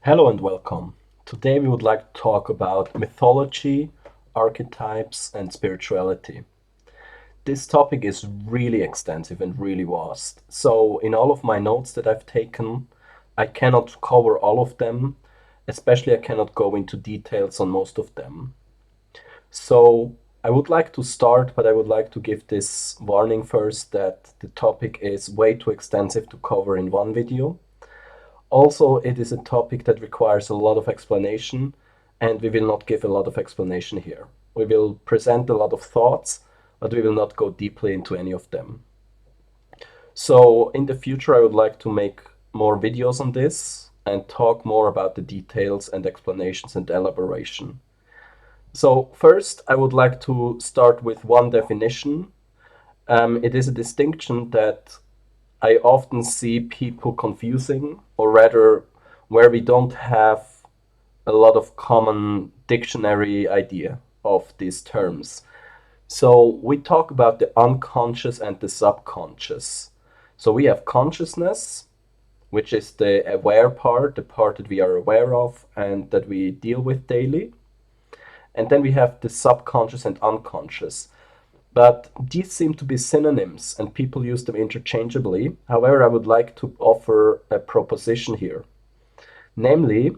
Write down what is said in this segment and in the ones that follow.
Hello and welcome. Today we would like to talk about mythology, archetypes, and spirituality. This topic is really extensive and really vast. So, in all of my notes that I've taken, I cannot cover all of them, especially I cannot go into details on most of them. So, I would like to start, but I would like to give this warning first that the topic is way too extensive to cover in one video. Also, it is a topic that requires a lot of explanation, and we will not give a lot of explanation here. We will present a lot of thoughts, but we will not go deeply into any of them. So, in the future, I would like to make more videos on this and talk more about the details and explanations and elaboration. So, first, I would like to start with one definition. It is a distinction that I often see people confusing, or rather, where we don't have a lot of common dictionary idea of these terms. So we talk about the unconscious and the subconscious. So we have consciousness, which is the aware part, the part that we are aware of and that we deal with daily. And then we have the subconscious and unconscious. But these seem to be synonyms and people use them interchangeably. However, I would like to offer a proposition here. Namely,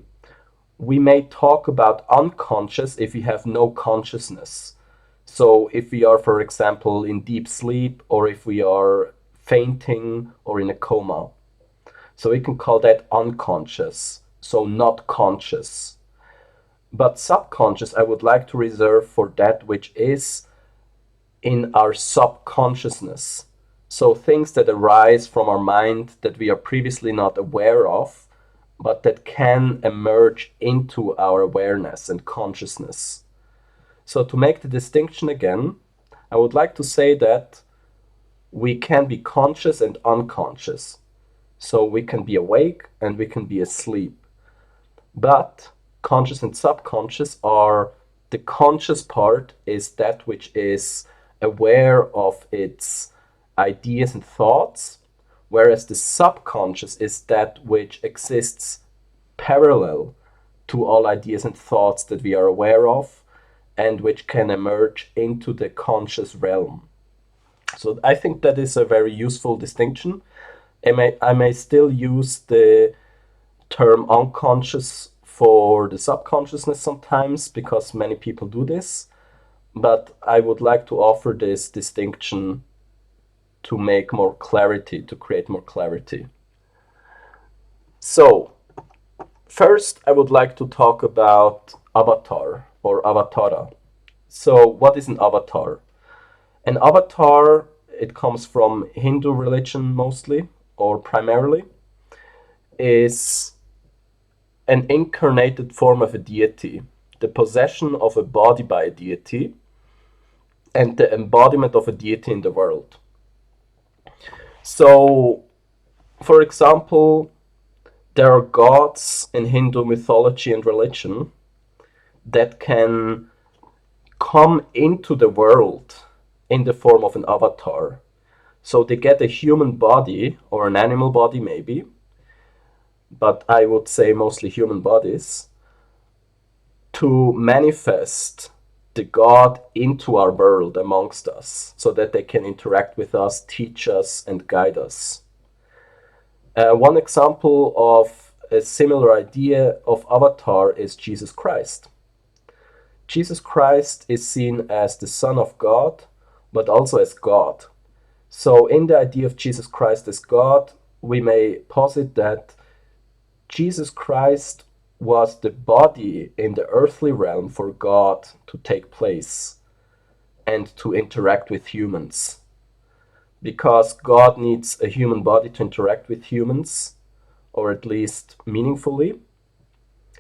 we may talk about unconscious if we have no consciousness. So, if we are, for example, in deep sleep, or if we are fainting or in a coma. So, we can call that unconscious, so not conscious. But subconscious, I would like to reserve for that which is in our subconsciousness. So things that arise from our mind that we are previously not aware of, but that can emerge into our awareness and consciousness. So to make the distinction again, I would like to say that we can be conscious and unconscious. So we can be awake and we can be asleep. But conscious and subconscious are the conscious part is that which is aware of its ideas and thoughts, whereas the subconscious is that which exists parallel to all ideas and thoughts that we are aware of and which can emerge into the conscious realm. So I think that is a very useful distinction. I may still use the term unconscious for the subconsciousness sometimes because many people do this, but I would like to offer this distinction to make more clarity, to create more clarity. So, first, I would like to talk about avatar or avatara. So, what is an avatar? An avatar, it comes from Hindu religion mostly, or primarily, is an incarnated form of a deity, the possession of a body by a deity, and the embodiment of a deity in the world. So, for example, there are gods in Hindu mythology and religion that can come into the world in the form of an avatar. So they get a human body or an animal body, maybe, but I would say mostly human bodies, to manifest the God into our world amongst us so that they can interact with us, teach us, and guide us. One example of a similar idea of avatar is Jesus Christ. Jesus Christ is seen as the Son of God, but also as God. So, in the idea of Jesus Christ as God, we may posit that Jesus Christ was the body in the earthly realm for God to take place and to interact with humans. Because God needs a human body to interact with humans, or at least meaningfully,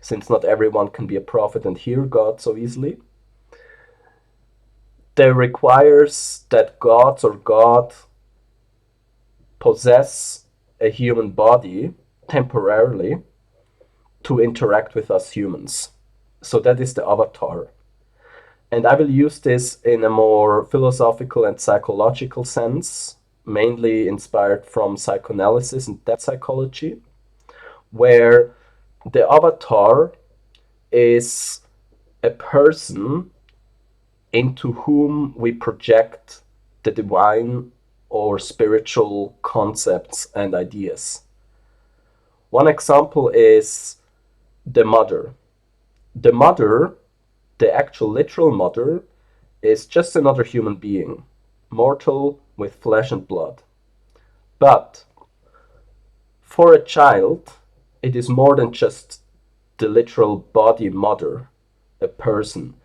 since not everyone can be a prophet and hear God so easily. There requires that gods or God possess a human body temporarily to interact with us humans. So that is the avatar. And I will use this in a more philosophical and psychological sense, mainly inspired from psychoanalysis and depth psychology, where The avatar is a person into whom we project the divine or spiritual concepts and ideas. One example is the mother. The mother, the actual literal mother, is just another human being, mortal with flesh and blood. But for a child, it is more than just the literal body mother, a person.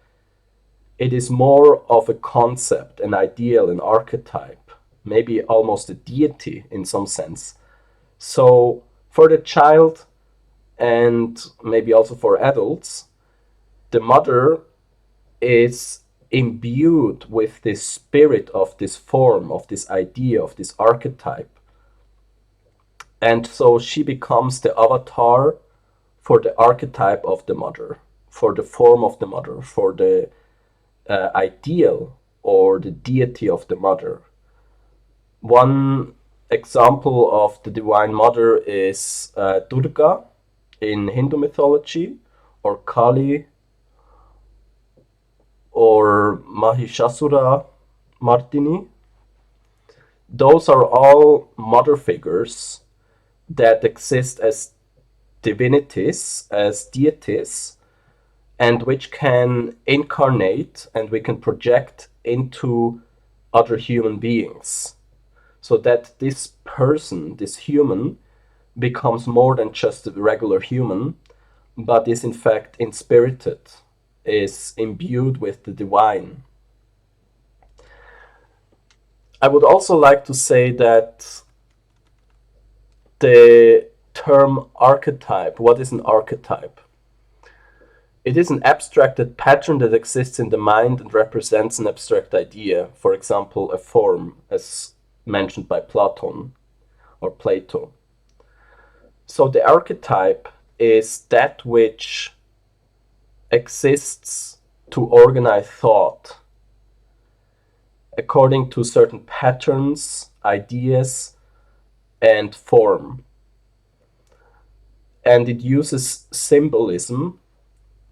It is more of a concept, an ideal, an archetype, maybe almost a deity in some sense. So for the child and maybe also for adults, the mother is imbued with this spirit of this form, of this idea, of this archetype. And so she becomes the avatar for the archetype of the mother, for the form of the mother, for the ideal or the deity of the mother. One example of the divine mother is Durga in Hindu mythology, or Kali, or Mahishasura Mardini. Those are all mother figures that exist as divinities, as deities, and which can incarnate and we can project into other human beings. So that this person, this human, becomes more than just a regular human, but is in fact inspirited, is imbued with the divine. I would also like to say that the term archetype, what is an archetype? It is an abstracted pattern that exists in the mind and represents an abstract idea, for example, a form, as mentioned by Platon or Plato. So the archetype is that which exists to organize thought according to certain patterns, ideas, and form. And it uses symbolism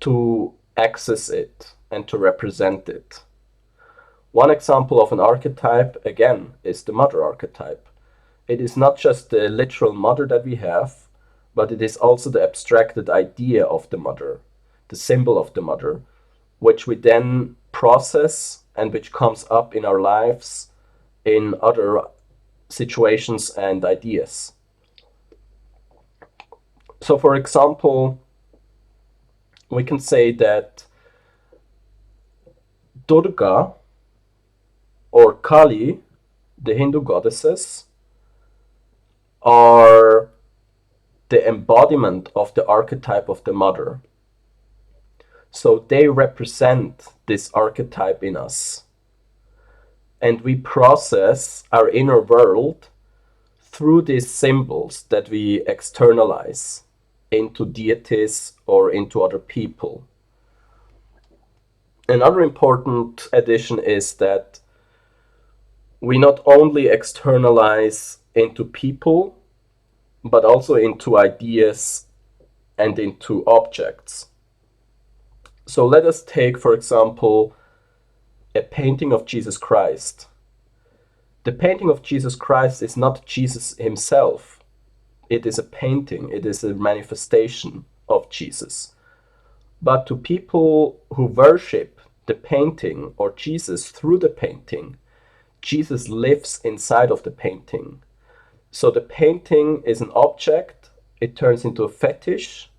to access it and to represent it. One example of an archetype, again, is the mother archetype. It is not just the literal mother that we have, but it is also the abstracted idea of the mother, the symbol of the mother, which we then process and which comes up in our lives in other situations and ideas. So, for example, we can say that Durga or Kali, the Hindu goddesses, are the embodiment of the archetype of the mother. So they represent this archetype in us. And we process our inner world through these symbols that we externalize into deities or into other people. Another important addition is that we not only externalize into people, but also into ideas and into objects. So let us take, for example, a painting of Jesus Christ. The painting of Jesus Christ is not Jesus himself. It is a painting, it is a manifestation of Jesus. But to people who worship the painting or Jesus through the painting, Jesus lives inside of the painting. So the painting is an object, it turns into a fetish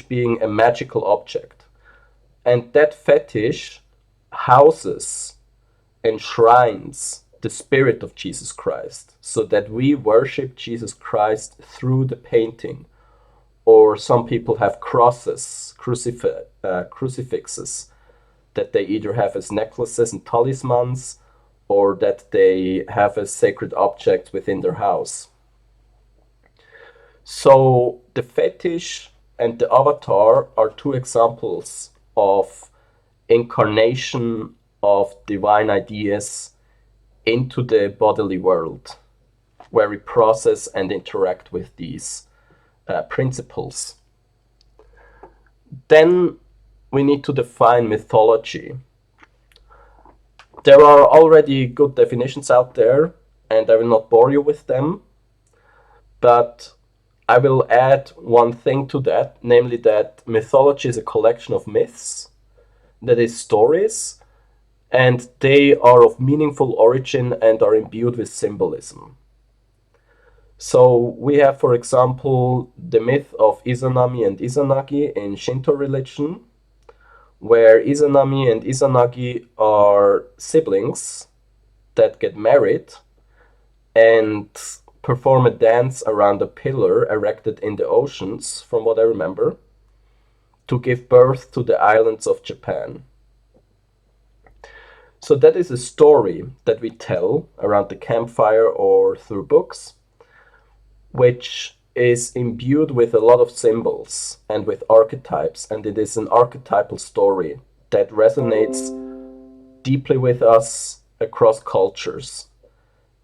being a magical object. And that fetish houses, enshrines the spirit of Jesus Christ, so that we worship Jesus Christ through the painting. Or some people have crosses, crucifixes, that they either have as necklaces and talismans, or that they have as sacred objects within their house. So the fetish and the avatar are two examples of incarnation of divine ideas into the bodily world, where we process and interact with these principles. Then we need to define mythology. There are already good definitions out there, and I will not bore you with them, but I will add one thing to that, namely that mythology is a collection of myths, that is, stories, and they are of meaningful origin and are imbued with symbolism. So we have, for example, the myth of Izanami and Izanagi in Shinto religion, where Izanami and Izanagi are siblings that get married and perform a dance around a pillar erected in the oceans, from what I remember, to give birth to the islands of Japan. So that is a story that we tell around the campfire or through books, which is imbued with a lot of symbols and with archetypes, and it is an archetypal story that resonates deeply with us across cultures,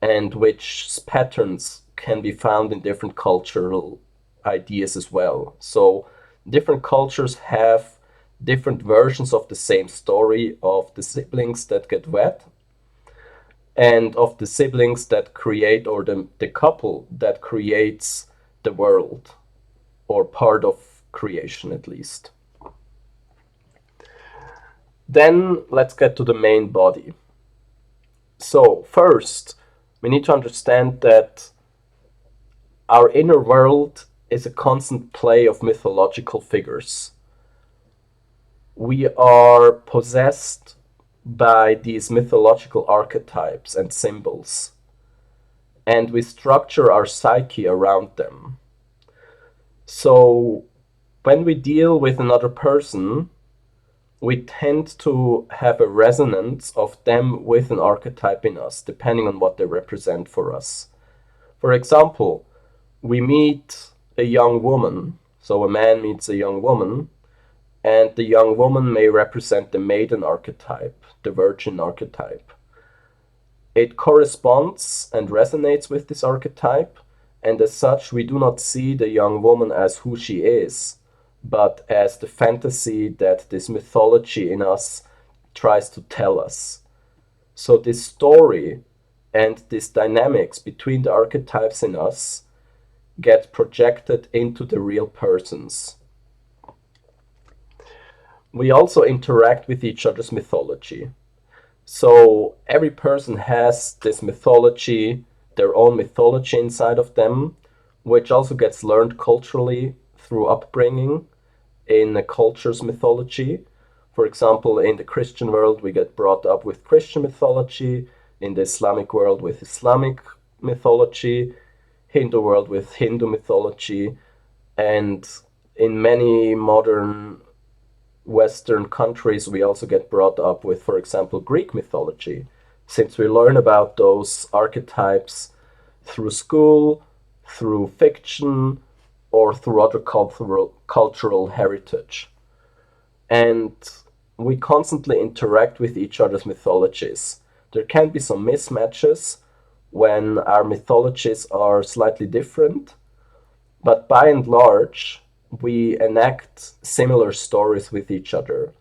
and which patterns can be found in different cultural ideas as well. So different cultures have different versions of the same story of the siblings that get wed and of the siblings that create, or the couple that creates the world, or part of creation at least. Then let's get to the main body. So, first, we need to understand that our inner world is a constant play of mythological figures. We are possessed by these mythological archetypes and symbols, and we structure our psyche around them. So, when we deal with another person, we tend to have a resonance of them with an archetype in us, depending on what they represent for us. For example, we meet a young woman, so a man meets a young woman, and the young woman may represent the maiden archetype, the virgin archetype. It corresponds and resonates with this archetype, and as such, we do not see the young woman as who she is, but as the fantasy that this mythology in us tries to tell us. So, this story and these dynamics between the archetypes in us get projected into the real persons. We also interact with each other's mythology. So every person has this mythology, their own mythology inside of them, which also gets learned culturally through upbringing in a culture's mythology. For example, in the Christian world, we get brought up with Christian mythology, in the Islamic world with Islamic mythology, Hindu world with Hindu mythology, and in many modern Western countries, we also get brought up with, for example, Greek mythology, since we learn about those archetypes through school, through fiction, or through other cultural heritage. And we constantly interact with each other's mythologies. There can be some mismatches when our mythologies are slightly different, but by and large, we enact similar stories with each other.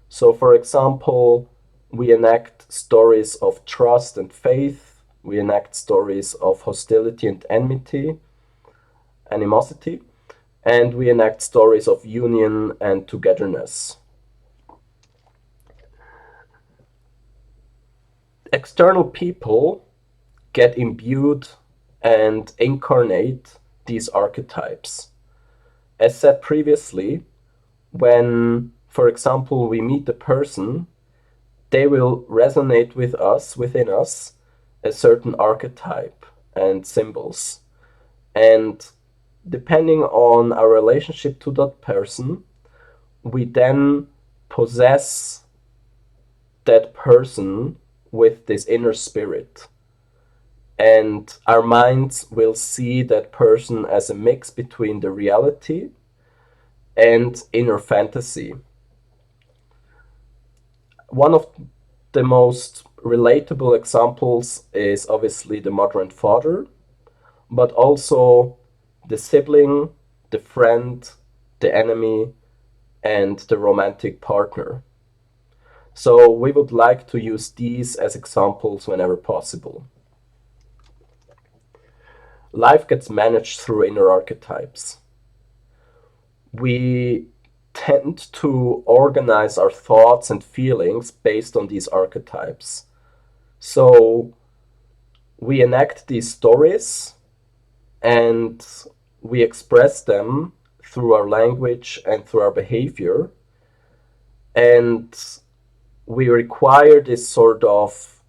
So, for example, we enact stories of trust and faith, we enact stories of hostility and animosity, and we enact stories of union and togetherness. External people get imbued and incarnate these archetypes. As said previously, when, for example, we meet a person, they will resonate with us, within us, a certain archetype and symbols. And depending on our relationship to that person, we then possess that person with this inner spirit. And our minds will see that person as a mix between the reality and inner fantasy. One of the most relatable examples is obviously the mother and father, but also the sibling the friend, the enemy, and the romantic partner. So we would like to use these as examples whenever possible. Life gets managed through inner archetypes. We tend to organize our thoughts and feelings based on these archetypes. So we enact these stories and we express them through our language and through our behavior. And we require this sort of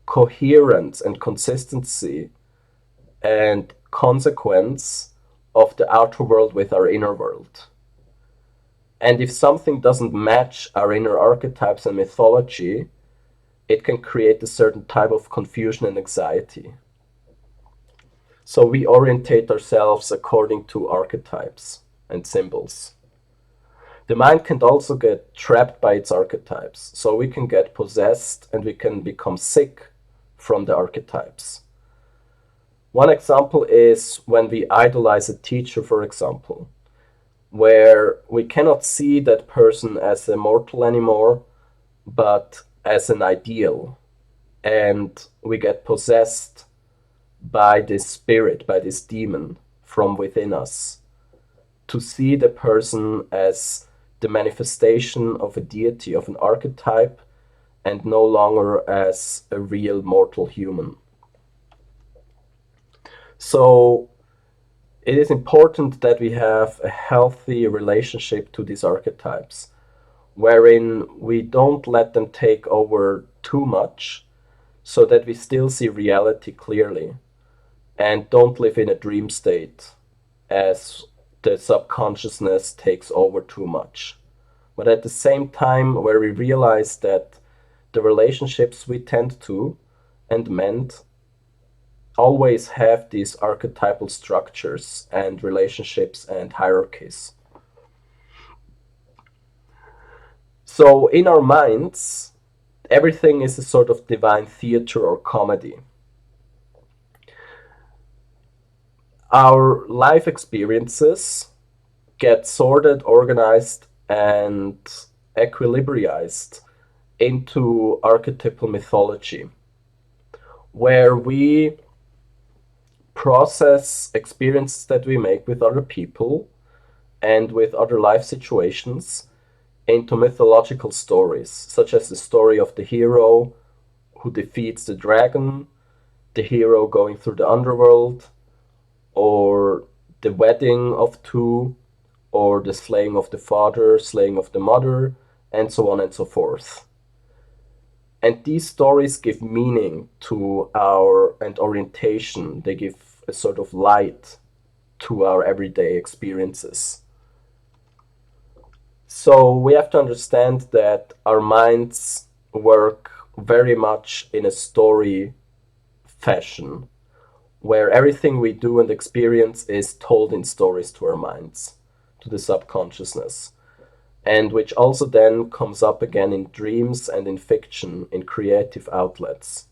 coherence and consistency and consequence of the outer world with our inner world. And if something doesn't match our inner archetypes and mythology, it can create a certain type of confusion and anxiety. So we orientate ourselves according to archetypes and symbols. The mind can also get trapped by its archetypes. So we can get possessed and we can become sick from the archetypes. One example is when we idolize a teacher, for example, where we cannot see that person as a mortal anymore, but as an ideal. And we get possessed by this spirit, by this demon from within us, to see the person as the manifestation of a deity, of an archetype, and no longer as a real mortal human. So it is important that we have a healthy relationship to these archetypes, wherein we don't let them take over too much, so that we still see reality clearly and don't live in a dream state as the subconsciousness takes over too much. But at the same time, where we realize that the relationships we tend to and mend always have these archetypal structures and relationships and hierarchies. So in our minds, everything is a sort of divine theater or comedy. Our life experiences get sorted, organized, and equilibriized into archetypal mythology, where we process experiences that we make with other people and with other life situations into mythological stories, such as the story of the hero who defeats the dragon, the hero going through the underworld, or the wedding of two, or the slaying of the father, slaying of the mother, and so on and so forth. And these stories give meaning to our and orientation. They give a sort of light to our everyday experiences. So we have to understand that our minds work very much in a story fashion, where everything we do and experience is told in stories to our minds, to the subconsciousness, and which also then comes up again in dreams and in fiction, in creative outlets.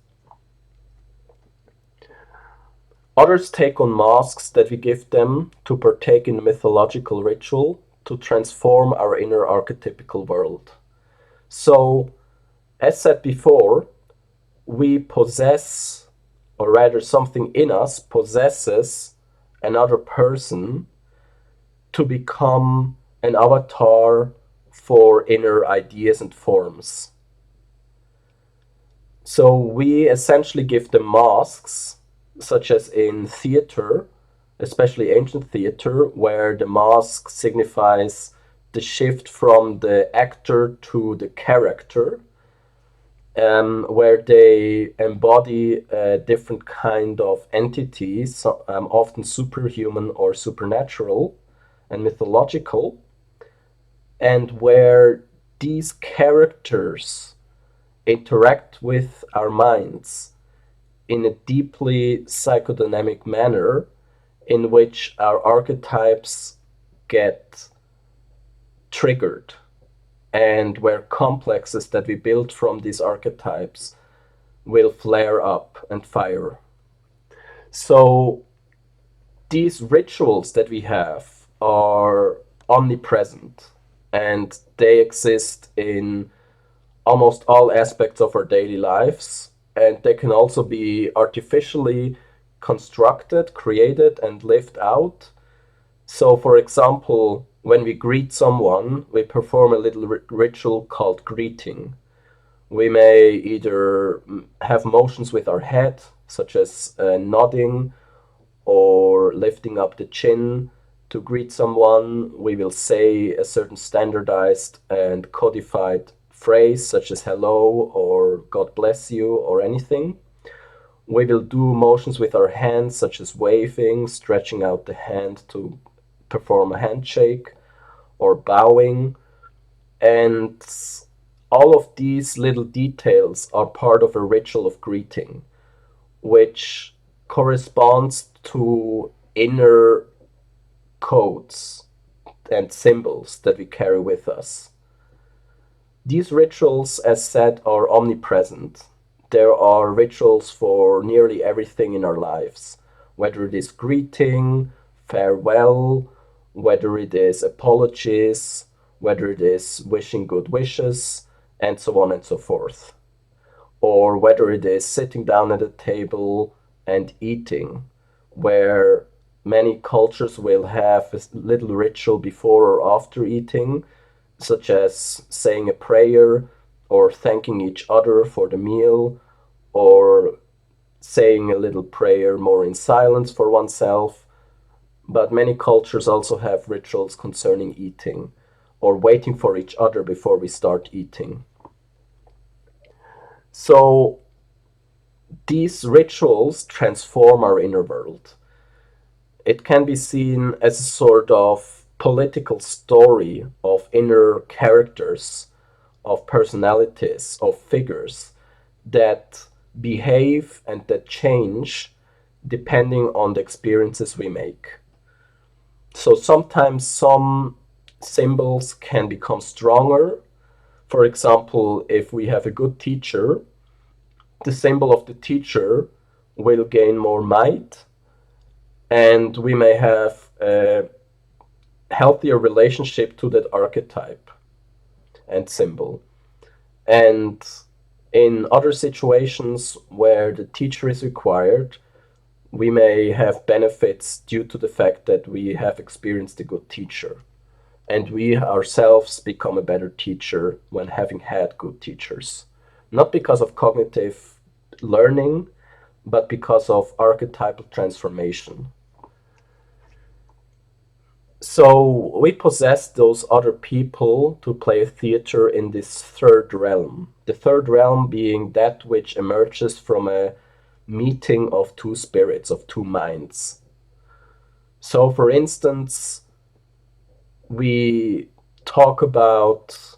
Others take on masks that we give them to partake in the mythological ritual to transform our inner archetypical world. So, as said before, we possess, or rather, something in us possesses another person to become an avatar for inner ideas and forms. So we essentially give them masks, such as in theater, especially ancient theater, where the mask signifies the shift from the actor to the character, where they embody a different kind of entities, so, often superhuman or supernatural and mythological, and where these characters interact with our minds in a deeply psychodynamic manner in which our archetypes get triggered and where complexes that we build from these archetypes will flare up and fire. So these rituals that we have are omnipresent and they exist in almost all aspects of our daily lives. And they can also be artificially constructed, created, and lived out. So, for example, when we greet someone, we perform a little ritual called greeting. We may either have motions with our head, such as nodding or lifting up the chin to greet someone. We will say a certain standardized and codified phrase, such as hello or God bless you or anything. We will do motions with our hands, such as waving, stretching out the hand to perform a handshake, or bowing. And all of these little details are part of a ritual of greeting, which corresponds to inner codes and symbols that we carry with us. These rituals, as said, are omnipresent. There are rituals for nearly everything in our lives, whether it is greeting, farewell, whether it is apologies, whether it is wishing good wishes, and so on and so forth. Or whether it is sitting down at a table and eating, where many cultures will have a little ritual before or after eating, such as saying a prayer or thanking each other for the meal or saying a little prayer more in silence for oneself. But many cultures also have rituals concerning eating or waiting for each other before we start eating. So these rituals transform our inner world. It can be seen as a sort of political story of inner characters, of personalities, of figures that behave and that change depending on the experiences we make. So sometimes some symbols can become stronger. For example, if we have a good teacher, the symbol of the teacher will gain more might, and we may have a healthier relationship to that archetype and symbol. And in other situations where the teacher is required, we may have benefits due to the fact that we have experienced a good teacher. And we ourselves become a better teacher when having had good teachers. Not because of cognitive learning, but because of archetypal transformation. So we possess those other people to play theater in this third realm. The third realm being that which emerges from a meeting of two spirits, of two minds. So, for instance, we talk about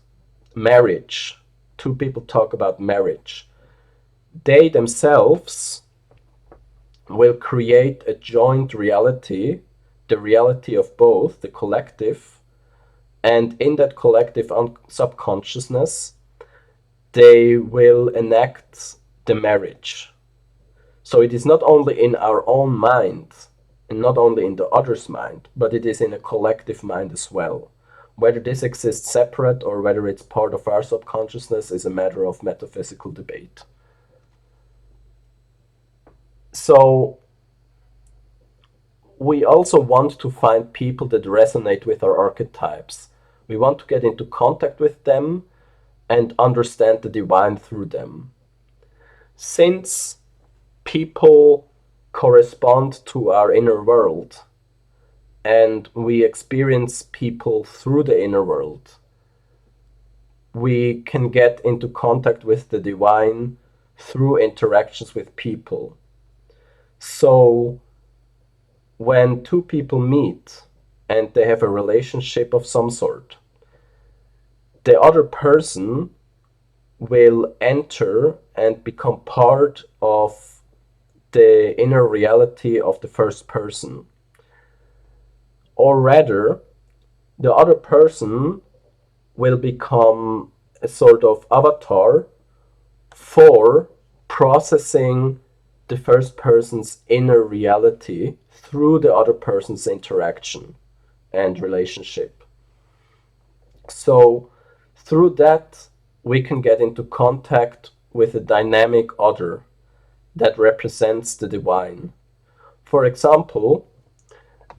marriage. Two people talk about marriage. They themselves will create a joint reality, the reality of both, the collective, and in that collective subconsciousness, they will enact the marriage. So it is not only in our own mind and not only in the other's mind, but it is in a collective mind as well. Whether this exists separate or whether it's part of our subconsciousness is a matter of metaphysical debate. So we also want to find people that resonate with our archetypes. We want to get into contact with them and understand the divine through them. Since people correspond to our inner world and we experience people through the inner world, we can get into contact with the divine through interactions with people. So when two people meet and they have a relationship of some sort, the other person will enter and become part of the inner reality of the first person. Or rather, the other person will become a sort of avatar for processing the first person's inner reality through the other person's interaction. and relationship. So through that, we can get into contact with a dynamic other that represents the divine. For example,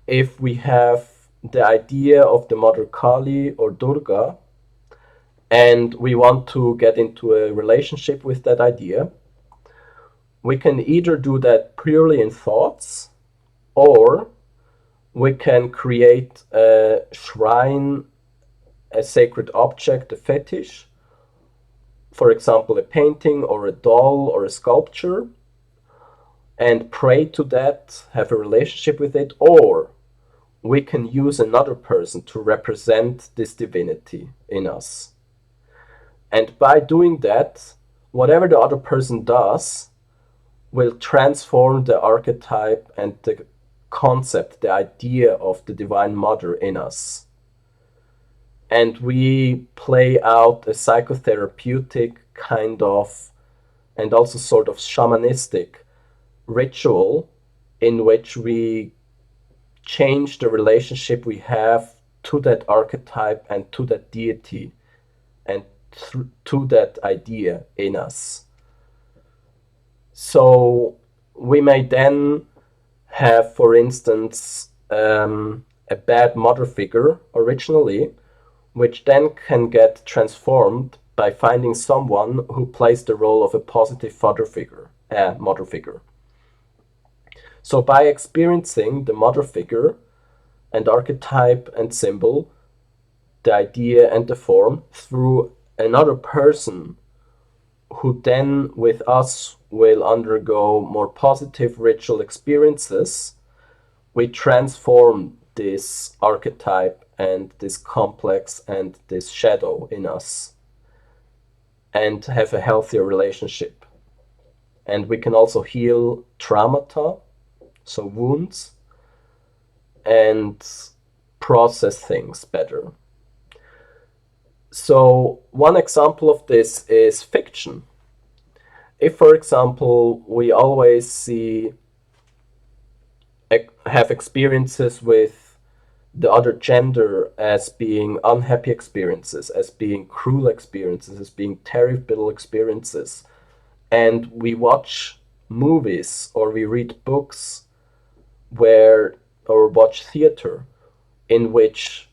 if we have the idea of the mother Kali or Durga, and we want to get into a relationship with that idea, we can either do that purely in thoughts, or we can create a shrine, a sacred object, a fetish, for example, a painting or a doll or a sculpture, and pray to that, have a relationship with it, or we can use another person to represent this divinity in us. And by doing that, whatever the other person does will transform the archetype and the concept, the idea of the Divine Mother in us. And we play out a psychotherapeutic kind of, and also sort of shamanistic ritual in which we change the relationship we have to that archetype and to that deity and to that idea in us. So we may then have, for instance, a bad mother figure originally, which then can get transformed by finding someone who plays the role of a positive mother figure. So by experiencing the mother figure and archetype and symbol, the idea and the form through another person who then with us will undergo more positive ritual experiences, we transform this archetype and this complex and this shadow in us and have a healthier relationship. And we can also heal traumata, so wounds, and process things better. So one example of this is fiction. If, for example, we always have experiences with the other gender as being unhappy experiences, as being cruel experiences, as being terrible experiences, and we watch movies or we read books where or watch theater in which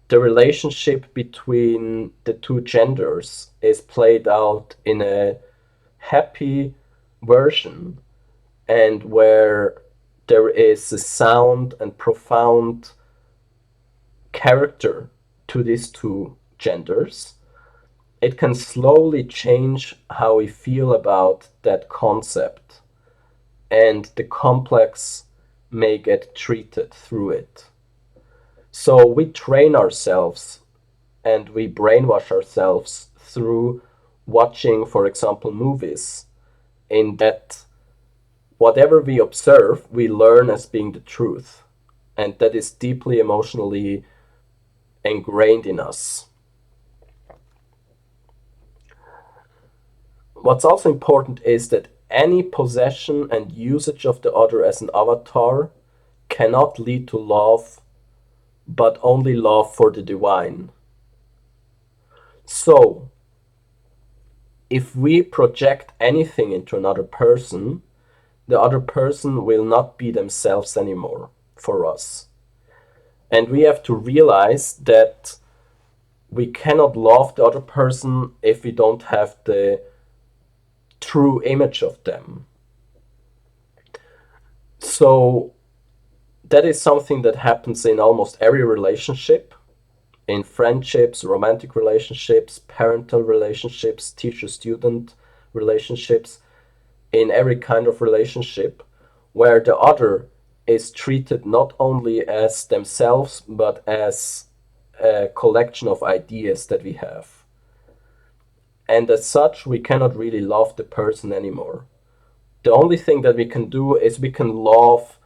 the relationship between the two genders is played out in a happy version, and where there is a sound and profound character to these two genders, it can slowly change how we feel about that concept, and the complex may get treated through it. So we train ourselves and we brainwash ourselves through watching, for example, movies, in that whatever we observe, we learn as being the truth. And that is deeply emotionally ingrained in us. What's also important is that any possession and usage of the other as an avatar cannot lead to love, but only love for the divine. So, if we project anything into another person, the other person will not be themselves anymore for us. And we have to realize that we cannot love the other person if we don't have the true image of them. So that is something that happens in almost every relationship, in friendships, romantic relationships, parental relationships, teacher-student relationships, in every kind of relationship, where the other is treated not only as themselves, but as a collection of ideas that we have. And as such, we cannot really love the person anymore. The only thing that we can do is we can love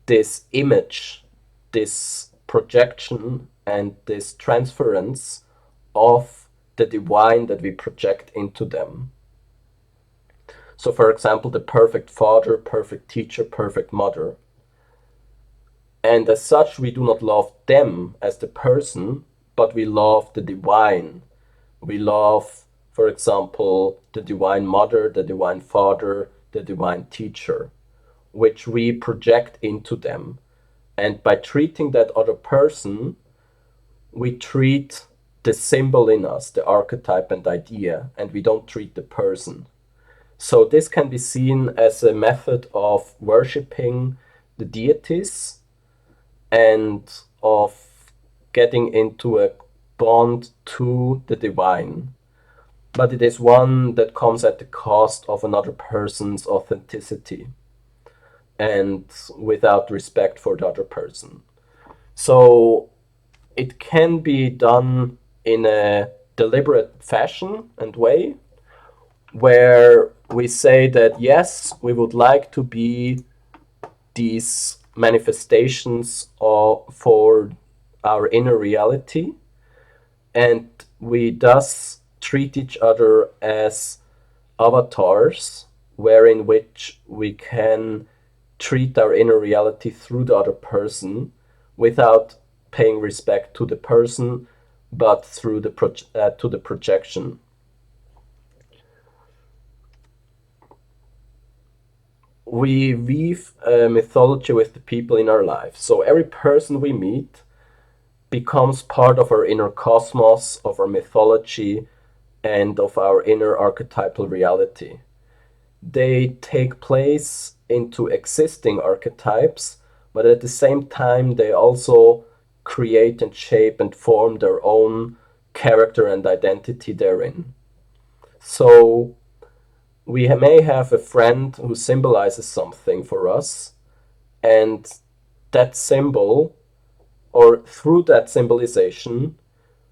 this image, this projection, and this transference of the divine that we project into them. So, for example, the perfect father, perfect teacher, perfect mother. And as such, we do not love them as the person, but we love the divine. We love, for example, the divine mother, the divine father, the divine teacher, which we project into them. And by treating that other person, we treat the symbol in us, the archetype and idea, and we don't treat the person. So this can be seen as a method of worshipping the deities and of getting into a bond to the divine. But it is one that comes at the cost of another person's authenticity and without respect for the other person. So it can be done in a deliberate fashion and way where we say that yes, we would like to be these manifestations for our inner reality, and we thus treat each other as avatars, wherein which we can treat our inner reality through the other person without paying respect to the person, but through to the projection. We weave a mythology with the people in our life. So every person we meet becomes part of our inner cosmos, of our mythology, and of our inner archetypal reality. They take place into existing archetypes, but at the same time, they also create and shape and form their own character and identity therein. So we may have a friend who symbolizes something for us, and that symbol, or through that symbolization,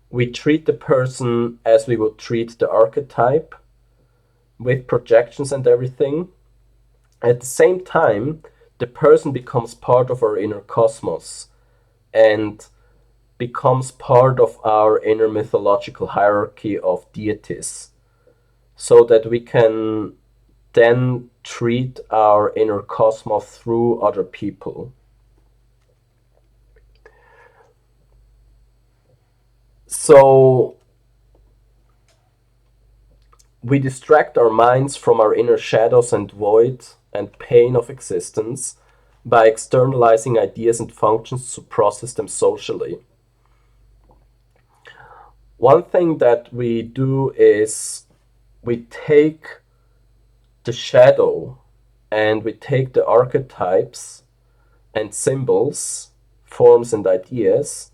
we treat the person as we would treat the archetype with projections and everything. At the same time, the person becomes part of our inner cosmos and becomes part of our inner mythological hierarchy of deities, so that we can then treat our inner cosmos through other people. So we distract our minds from our inner shadows and void and pain of existence by externalizing ideas and functions to process them socially. One thing that we do is we take the shadow and we take the archetypes and symbols, forms and ideas,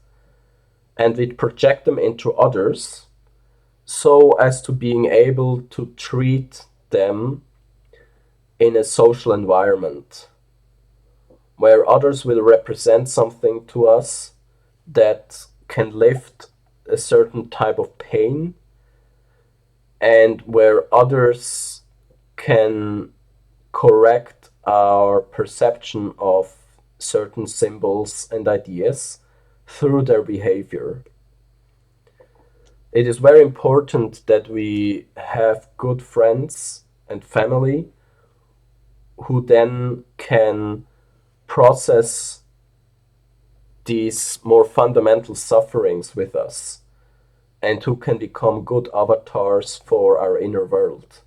and we project them into others so as to being able to treat them in a social environment where others will represent something to us that can lift a certain type of pain, and where others can correct our perception of certain symbols and ideas through their behavior. It is very important that we have good friends and family who then can process these more fundamental sufferings with us and who can become good avatars for our inner world,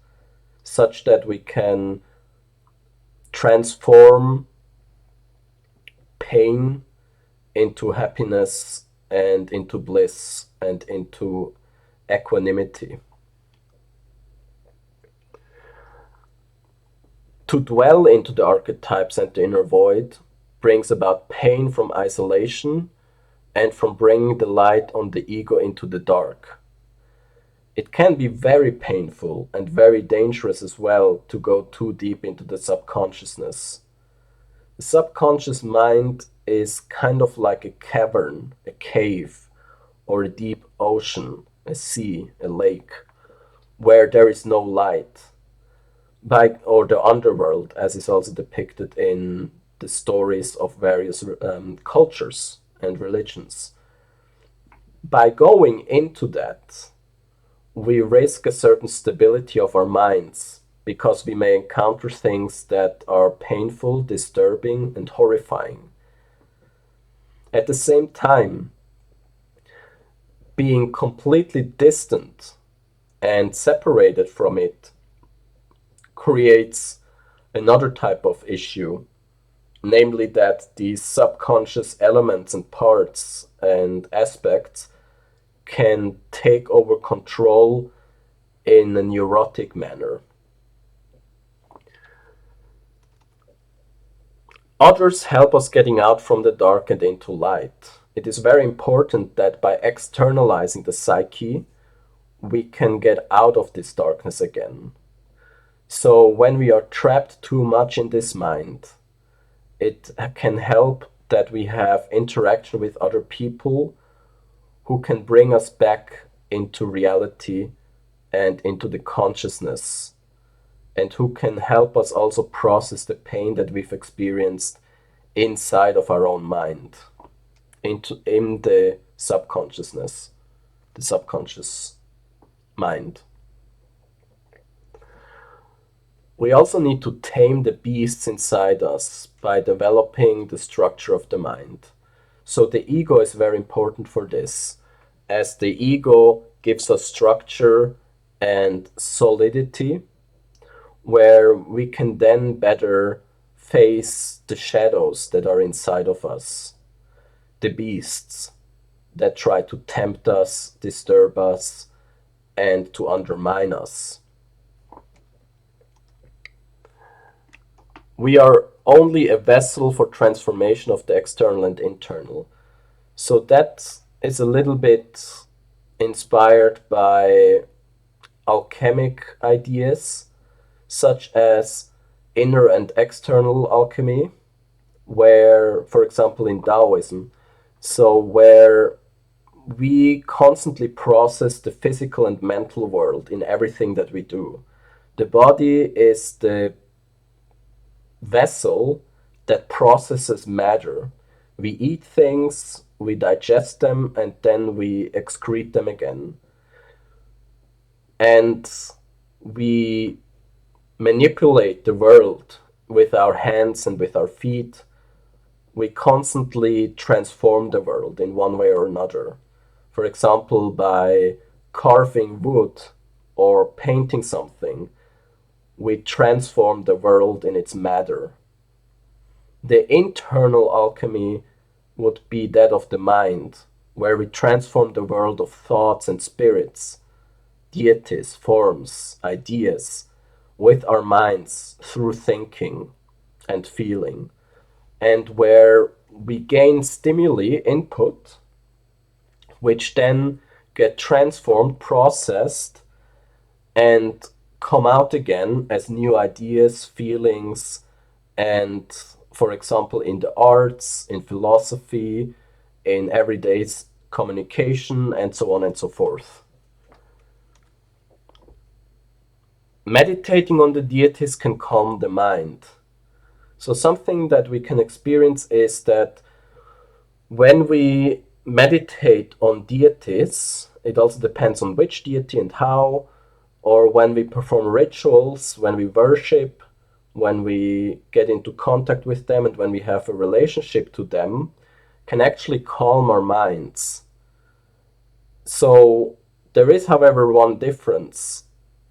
such that we can transform pain into happiness and into bliss and into equanimity. To dwell into the archetypes and the inner void brings about pain from isolation and from bringing the light on the ego into the dark. It can be very painful and very dangerous as well to go too deep into the subconsciousness. The subconscious mind is kind of like a cavern, a cave, or a deep ocean, a sea, a lake, where there is no light. Or the underworld, as is also depicted in the stories of various cultures and religions. By going into that, we risk a certain stability of our minds because we may encounter things that are painful, disturbing, and horrifying. At the same time, being completely distant and separated from it creates another type of issue, namely that these subconscious elements and parts and aspects can take over control in a neurotic manner. Others help us getting out from the dark and into light. It is very important that by externalizing the psyche, we can get out of this darkness again. So when we are trapped too much in this mind, it can help that we have interaction with other people who can bring us back into reality and into the consciousness, and who can help us also process the pain that we've experienced inside of our own mind, into in the subconsciousness, the subconscious mind. We also need to tame the beasts inside us by developing the structure of the mind. So the ego is very important for this, as the ego gives us structure and solidity, where we can then better face the shadows that are inside of us, the beasts that try to tempt us, disturb us, and to undermine us. We are only a vessel for transformation of the external and internal. So that is a little bit inspired by alchemic ideas, such as inner and external alchemy, where, for example, in Taoism, so where we constantly process the physical and mental world in everything that we do. The body is the vessel that processes matter. We eat things, we digest them, and then we excrete them again. And we manipulate the world with our hands and with our feet. We constantly transform the world in one way or another. For example, by carving wood or painting something, we transform the world in its matter. The internal alchemy would be that of the mind, where we transform the world of thoughts and spirits, deities, forms, ideas, with our minds through thinking and feeling, and where we gain stimuli, input, which then get transformed, processed, and come out again as new ideas, feelings, and, for example, in the arts, in philosophy, in everyday communication, and so on and so forth. Meditating on the deities can calm the mind. So, something that we can experience is that when we meditate on deities, it also depends on which deity and how, or when we perform rituals, when we worship, when we get into contact with them, and when we have a relationship to them, can actually calm our minds. So, there is, however, one difference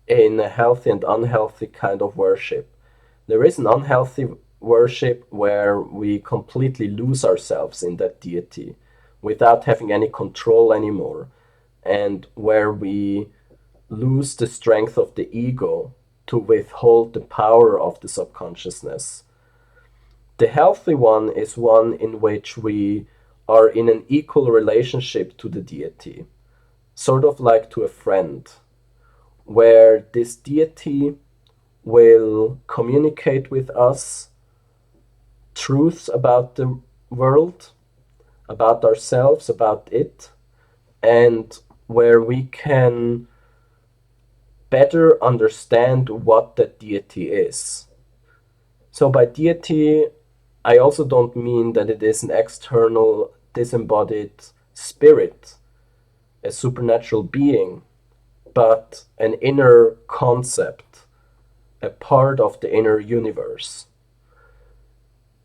in a healthy and unhealthy kind of worship. There is an unhealthy worship where we completely lose ourselves in that deity without having any control anymore, and where we lose the strength of the ego to withhold the power of the subconsciousness. The healthy one is one in which we are in an equal relationship to the deity, sort of like to a friend, where this deity will communicate with us truths about the world, about ourselves, about it, and where we can better understand what that deity is. So, by deity, I also don't mean that it is an external, disembodied spirit, a supernatural being, but an inner concept, a part of the inner universe.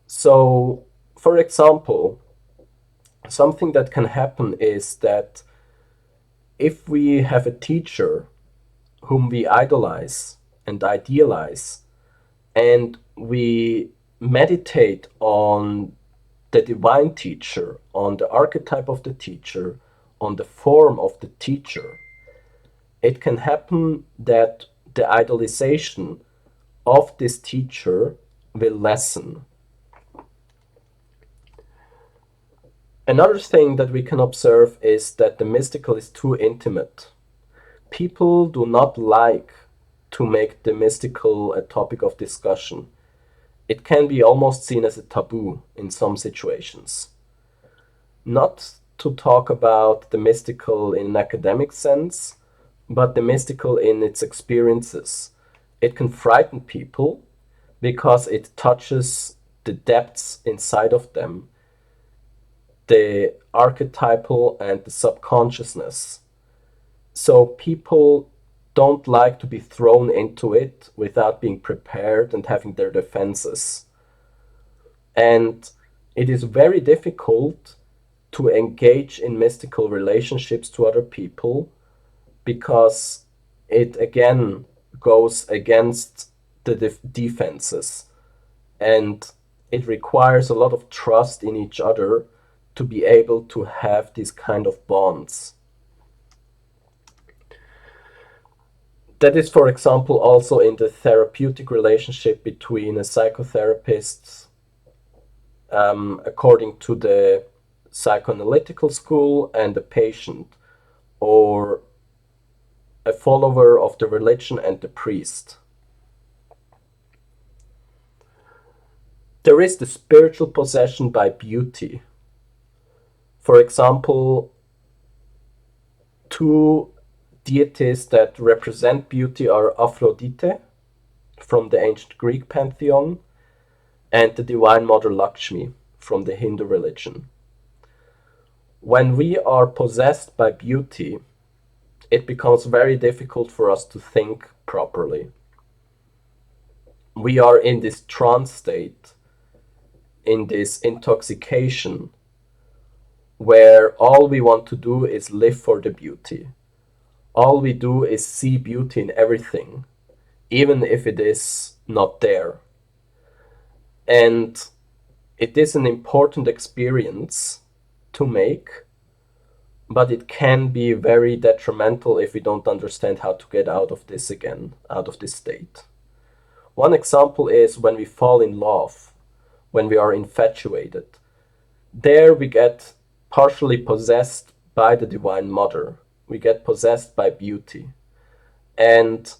So, for example, Something that can happen is that if we have a teacher whom we idolize and idealize, and we meditate on the divine teacher, on the archetype of the teacher, on the form of the teacher, it can happen that the idolization of this teacher will lessen. Another thing that we can observe is that the mystical is too intimate. People do not like to make the mystical a topic of discussion. It can be almost seen as a taboo in some situations. Not to talk about the mystical in an academic sense, but the mystical in its experiences. It can frighten people because it touches the depths inside of them, the archetypal and the subconsciousness. So people don't like to be thrown into it without being prepared and having their defenses. And it is very difficult to engage in mystical relationships to other people because it again goes against the defenses, and it requires a lot of trust in each other to be able to have these kind of bonds. That is, for example, also in the therapeutic relationship between a psychotherapist, according to the psychoanalytical school, and a patient, or a follower of the religion and the priest. There is the spiritual possession by beauty. For example, two deities that represent beauty are Aphrodite from the ancient Greek pantheon and the divine mother Lakshmi from the Hindu religion. When we are possessed by beauty, it becomes very difficult for us to think properly. We are in this trance state, in this intoxication, where all we want to do is live for the beauty. All we do is see beauty in everything, even if it is not there. And it is an important experience to make, but it can be very detrimental if we don't understand how to get out of this again, out of this state. One example is when we fall in love, when we are infatuated. There we get partially possessed by the Divine Mother. We get possessed by beauty. And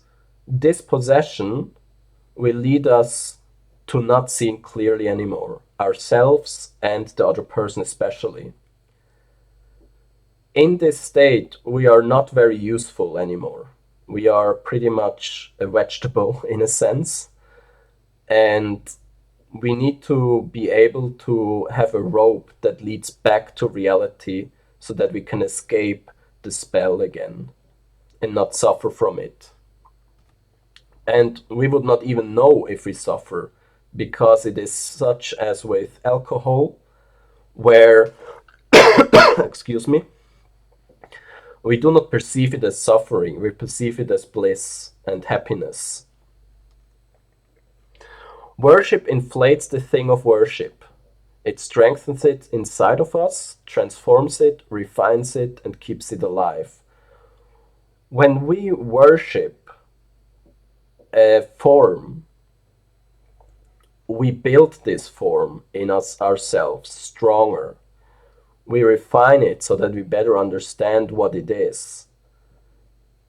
this possession will lead us to not seeing clearly anymore, ourselves and the other person especially. In this state, we are not very useful anymore. We are pretty much a vegetable in a sense, and we need to be able to have a rope that leads back to reality so that we can escape the spell again and not suffer from it. And we would not even know if we suffer because it is such as with alcohol, where, excuse me, we do not perceive it as suffering, we perceive it as bliss and happiness. Worship inflates the thing of worship. It strengthens it inside of us, transforms it, refines it, and keeps it alive. When we worship a form, we build this form in us ourselves stronger. We refine it so that we better understand what it is.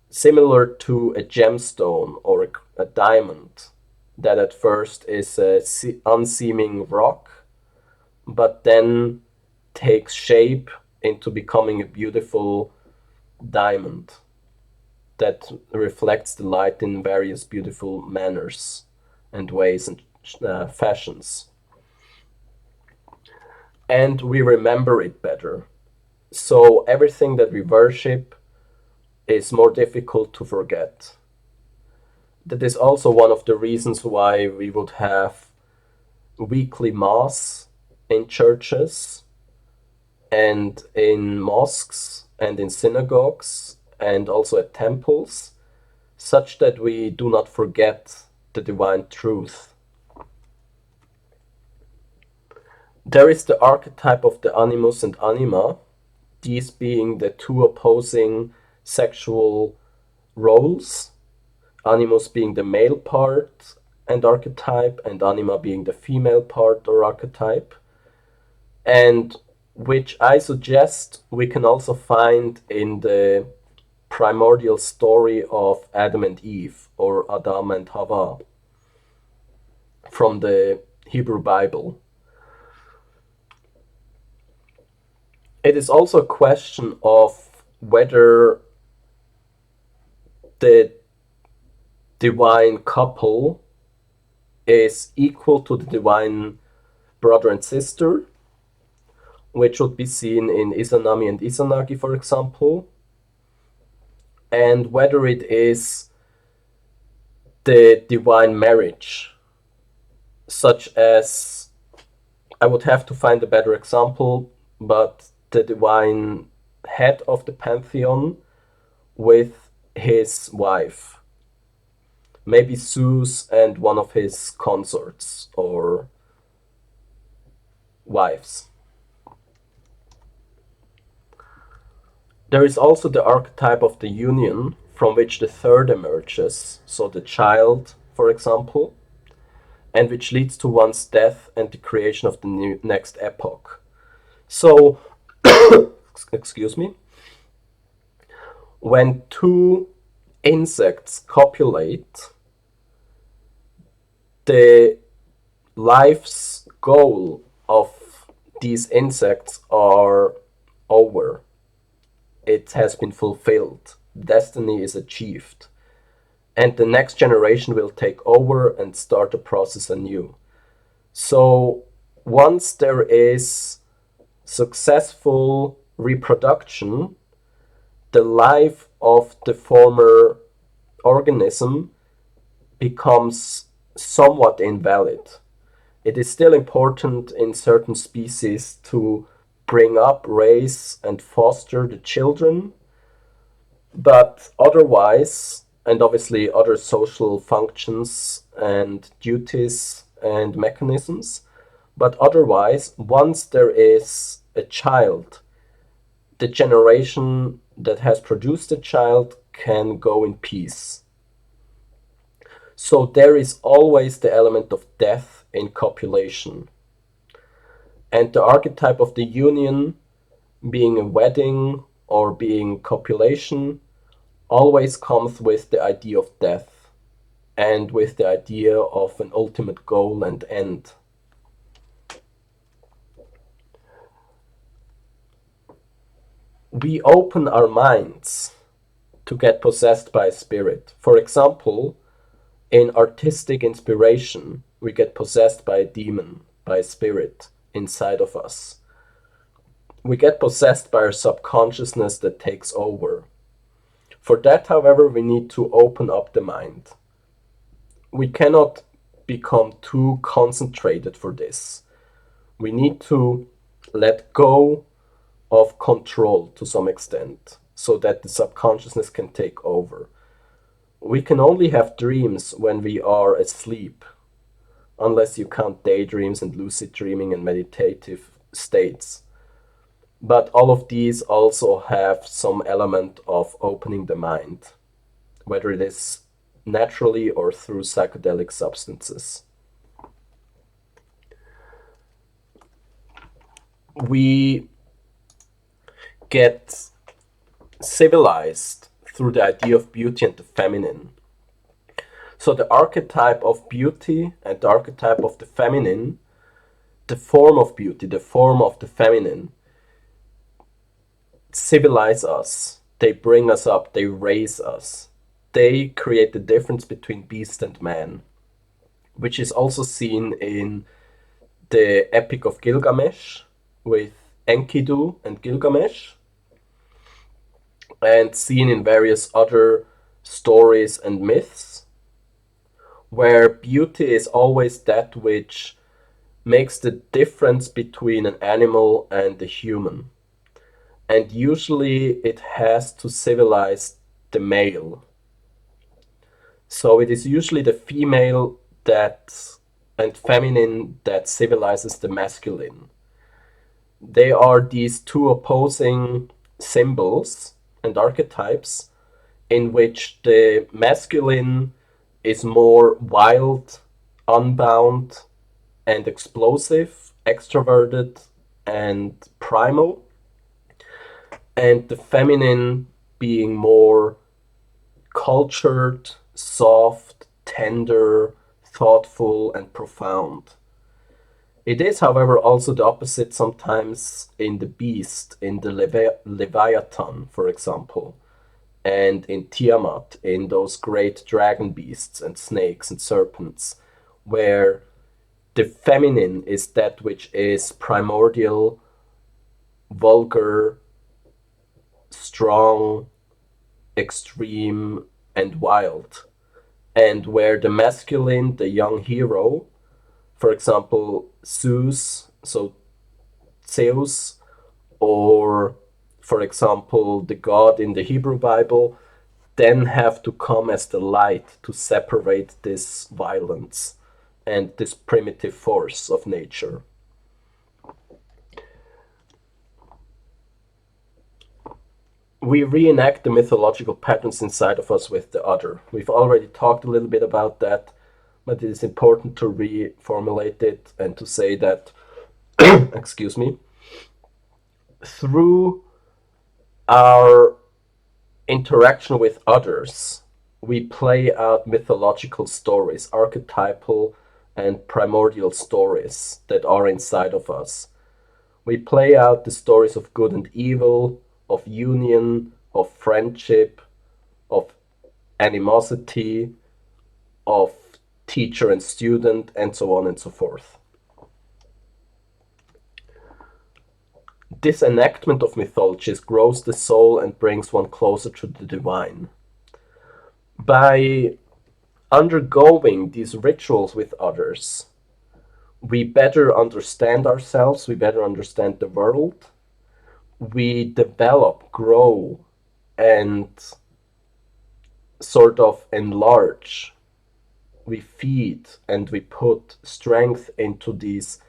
Similar to a gemstone or a diamond that at first is a unseeming rock, but then takes shape into becoming a beautiful diamond that reflects the light in various beautiful manners and ways and fashions. And we remember it better. So everything that we worship is more difficult to forget. That is also one of the reasons why we would have weekly mass in churches, and in mosques and in synagogues and also at temples, such that we do not forget the divine truth. There is the archetype of the animus and anima, these being the two opposing sexual roles, animus being the male part and archetype, and anima being the female part or archetype, and which I suggest we can also find in the primordial story of Adam and Eve, or Adam and Hava, from the Hebrew Bible. It is also a question of whether the divine couple is equal to the divine brother and sister, which would be seen in Izanami and Izanagi, for example, and whether it is the divine marriage, such as, I would have to find a better example, but the divine head of the pantheon with his wife. Maybe Zeus and one of his consorts or wives. There is also the archetype of the union, from which the third emerges, so the child, for example, and which leads to one's death and the creation of the next epoch. So, excuse me, when two insects copulate, the life's goal of these insects are over. It has been fulfilled. Destiny is achieved. And the next generation will take over and start the process anew. So once there is successful reproduction, the life of the former organism becomes somewhat invalid. It is still important in certain species to bring up, raise, and foster the children, but otherwise, and obviously other social functions and duties and mechanisms, but otherwise, once there is a child, the generation that has produced the child can go in peace. So there is always the element of death in copulation. And the archetype of the union, being a wedding or being copulation, always comes with the idea of death and with the idea of an ultimate goal and end. We open our minds to get possessed by a spirit. For example, in artistic inspiration, we get possessed by a demon, by a spirit inside of us. We get possessed by our subconsciousness that takes over. For that, however, we need to open up the mind. We cannot become too concentrated for this. We need to let go of control to some extent so that the subconsciousness can take over. We can only have dreams when we are asleep, unless you count daydreams and lucid dreaming and meditative states. But all of these also have some element of opening the mind, whether it is naturally or through psychedelic substances. We get civilized through the idea of beauty and the feminine. So the archetype of beauty and the archetype of the feminine, the form of beauty, the form of the feminine, civilize us. They bring us up, they raise us. They create the difference between beast and man, which is also seen in the Epic of Gilgamesh with Enkidu and Gilgamesh, and seen in various other stories and myths, where beauty is always that which makes the difference between an animal and a human. and usually it has to civilize the male. So it is usually the female that and feminine that civilizes the masculine. They are these two opposing symbols and archetypes in which the masculine is more wild, unbound, and explosive, extroverted, and primal, and the feminine being more cultured, soft, tender, thoughtful, and profound. It is, however, also the opposite sometimes in the beast, in the Leviathan, for example, and in Tiamat, in those great dragon beasts and snakes and serpents, where the feminine is that which is primordial, vulgar, strong, extreme, and wild. And where the masculine, the young hero, for example, Zeus, or for example, the God in the Hebrew Bible, then have to come as the light to separate this violence and this primitive force of nature. We reenact the mythological patterns inside of us with the other. We've already talked a little bit about that, but it is important to reformulate it and to say that, excuse me, through our interaction with others, we play out mythological stories, archetypal and primordial stories that are inside of us. We play out the stories of good and evil, of union, of friendship, of animosity, of teacher and student, and so on and so forth. This enactment of mythologies grows the soul and brings one closer to the divine. By undergoing these rituals with others, we better understand ourselves, we better understand the world, we develop, grow, and sort of enlarge. We feed and we put strength into these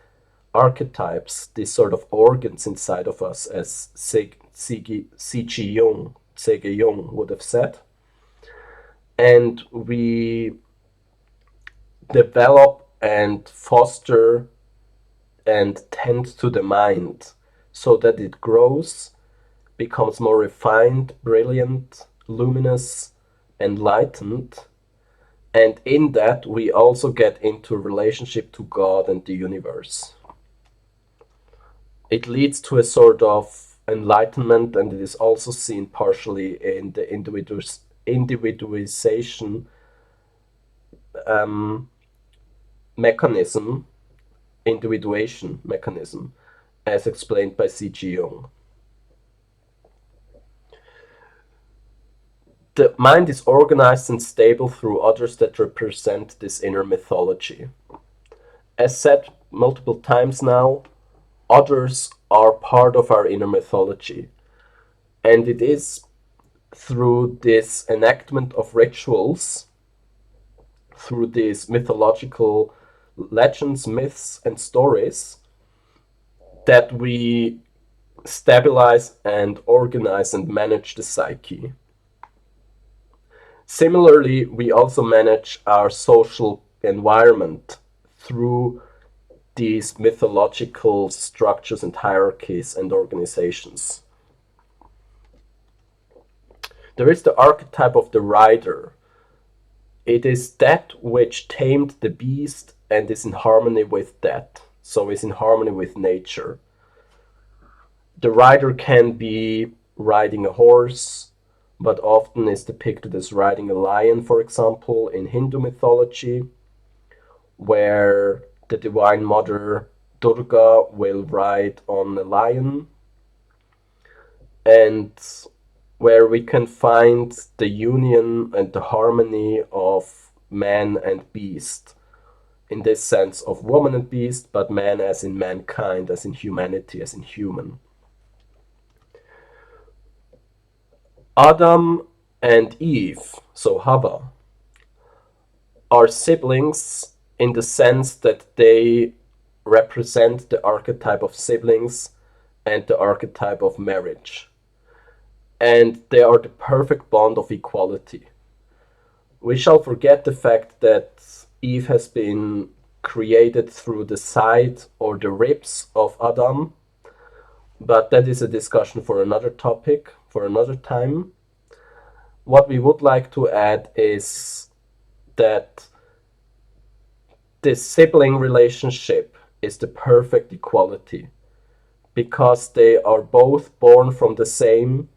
archetypes, these sort of organs inside of us, as C.G. Jung would have said. And we develop and foster and tend to the mind so that it grows, becomes more refined, brilliant, luminous, enlightened. And in that, we also get into relationship to God and the universe. It leads to a sort of enlightenment, and it is also seen partially in the individualization um, mechanism, individuation mechanism, as explained by C.G. Jung. The mind is organized and stable through others that represent this inner mythology. As said multiple times now, others are part of our inner mythology. And it is through this enactment of rituals, through these mythological legends, myths, and stories, that we stabilize and organize and manage the psyche. Similarly, we also manage our social environment through these mythological structures and hierarchies and organizations. There is the archetype of the rider. It is that which tamed the beast and is in harmony with that, so is in harmony with nature. The rider can be riding a horse, but often is depicted as riding a lion, for example, in Hindu mythology, where the divine mother Durga will ride on a lion, and where we can find the union and the harmony of man and beast, in this sense of woman and beast, but man as in mankind, as in humanity, as in human. Adam and Eve, so Hava, are siblings in the sense that they represent the archetype of siblings and the archetype of marriage. And they are the perfect bond of equality. We shall forget the fact that Eve has been created through the side or the ribs of Adam, but that is a discussion for another topic, for another time. What we would like to add is that this sibling relationship is the perfect equality because they are both born from the same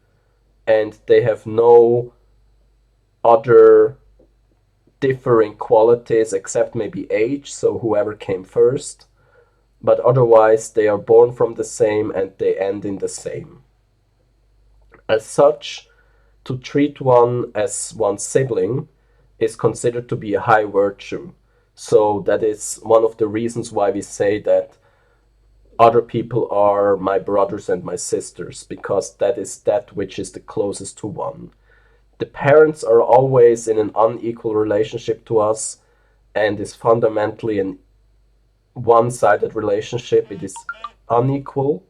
and they have no other differing qualities except maybe age, so whoever came first. But otherwise, they are born from the same and they end in the same. As such, to treat one as one's sibling is considered to be a high virtue. So that is one of the reasons why we say that other people are my brothers and my sisters, because that is that which is the closest to one. The parents are always in an unequal relationship to us and is fundamentally an one-sided relationship. It is unequal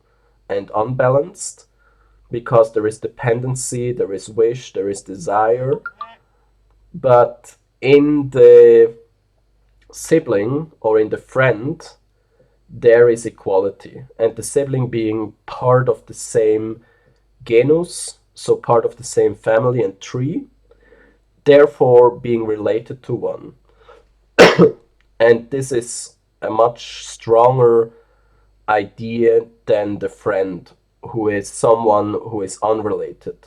and unbalanced because there is dependency, there is wish, there is desire. But in the sibling or in the friend, there is equality. And the sibling being part of the same genus, so part of the same family and tree, therefore being related to one. And this is a much stronger idea than the friend, who is someone who is unrelated.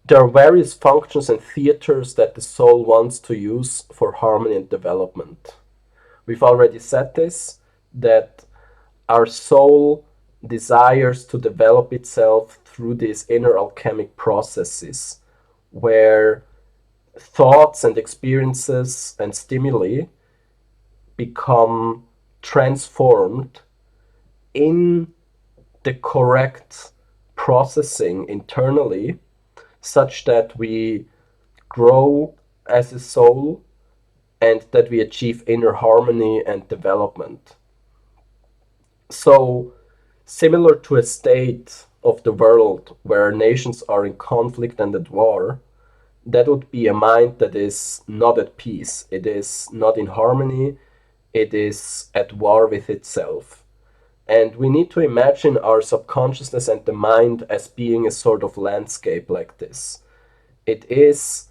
There are various functions and theaters that the soul wants to use for harmony and development. We've already said this, that our soul desires to develop itself through these inner alchemic processes where thoughts and experiences and stimuli become transformed in the correct processing internally such that we grow as a soul and that we achieve inner harmony and development. So, similar to a state of the world where nations are in conflict and at war, that would be a mind that is not at peace. It is not in harmony. It is at war with itself. And we need to imagine our subconsciousness and the mind as being a sort of landscape like this. It is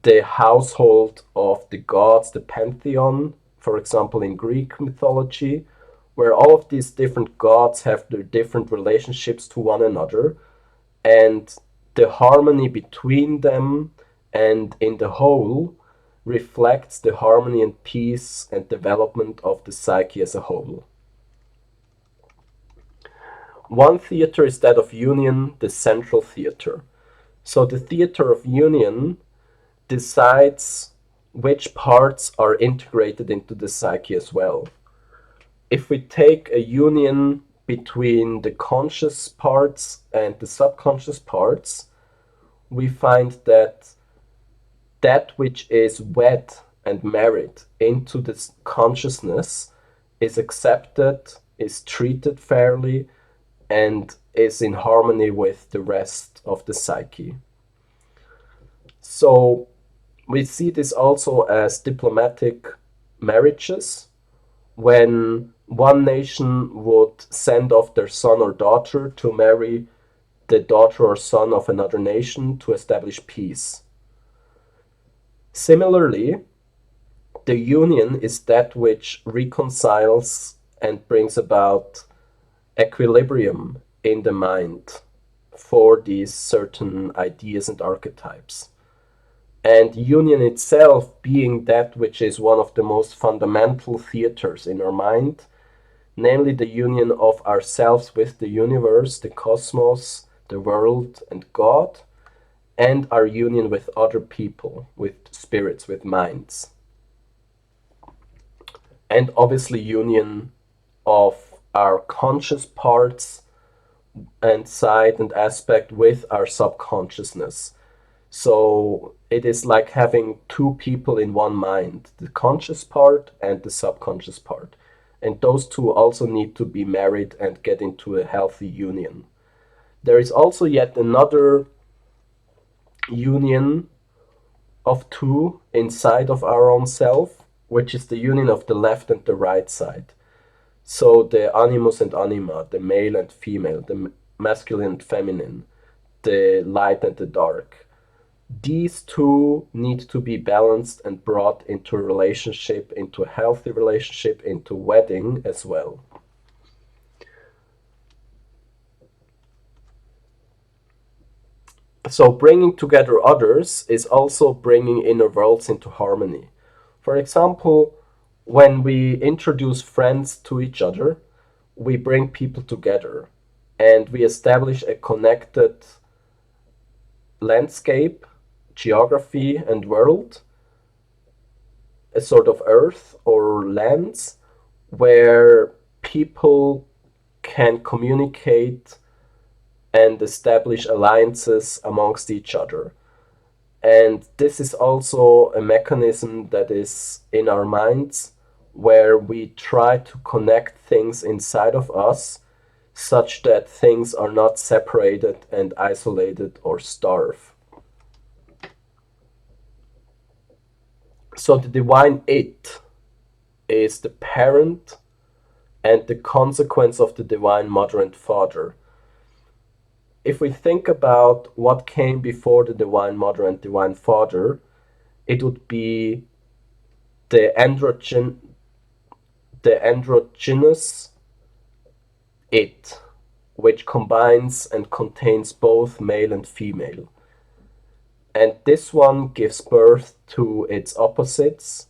the household of the gods, the pantheon, for example, in Greek mythology, where all of these different gods have their different relationships to one another, and the harmony between them and in the whole reflects the harmony and peace and development of the psyche as a whole. One theater is that of union, the central theater. So the theater of union decides which parts are integrated into the psyche as well. If we take a union between the conscious parts and the subconscious parts, we find that that which is wed and married into this consciousness is accepted, is treated fairly, and is in harmony with the rest of the psyche. So we see this also as diplomatic marriages, when one nation would send off their son or daughter to marry the daughter or son of another nation to establish peace. Similarly, the union is that which reconciles and brings about equilibrium in the mind for these certain ideas and archetypes. And union itself being that which is one of the most fundamental theaters in our mind, namely the union of ourselves with the universe, the cosmos, the world, and God, and our union with other people, with spirits, with minds. And obviously, union of our conscious parts and side and aspect with our subconsciousness. So it is like having two people in one mind, the conscious part and the subconscious part. And those two also need to be married and get into a healthy union. There is also yet another union of two inside of our own self, which is the union of the left and the right side. So the animus and anima, the male and female, the masculine and feminine, the light and the dark. These two need to be balanced and brought into a relationship, into a healthy relationship, into wedding as well. So bringing together others is also bringing inner worlds into harmony. For example, when we introduce friends to each other, we bring people together and we establish a connected landscape, geography, and world, a sort of earth or lands where people can communicate and establish alliances amongst each other. And this is also a mechanism that is in our minds where we try to connect things inside of us such that things are not separated and isolated or starve. So the divine it is the parent and the consequence of the divine mother and father. If we think about what came before the divine mother and divine father, it would be the androgynous it, which combines and contains both male and female. And this one gives birth to its opposites,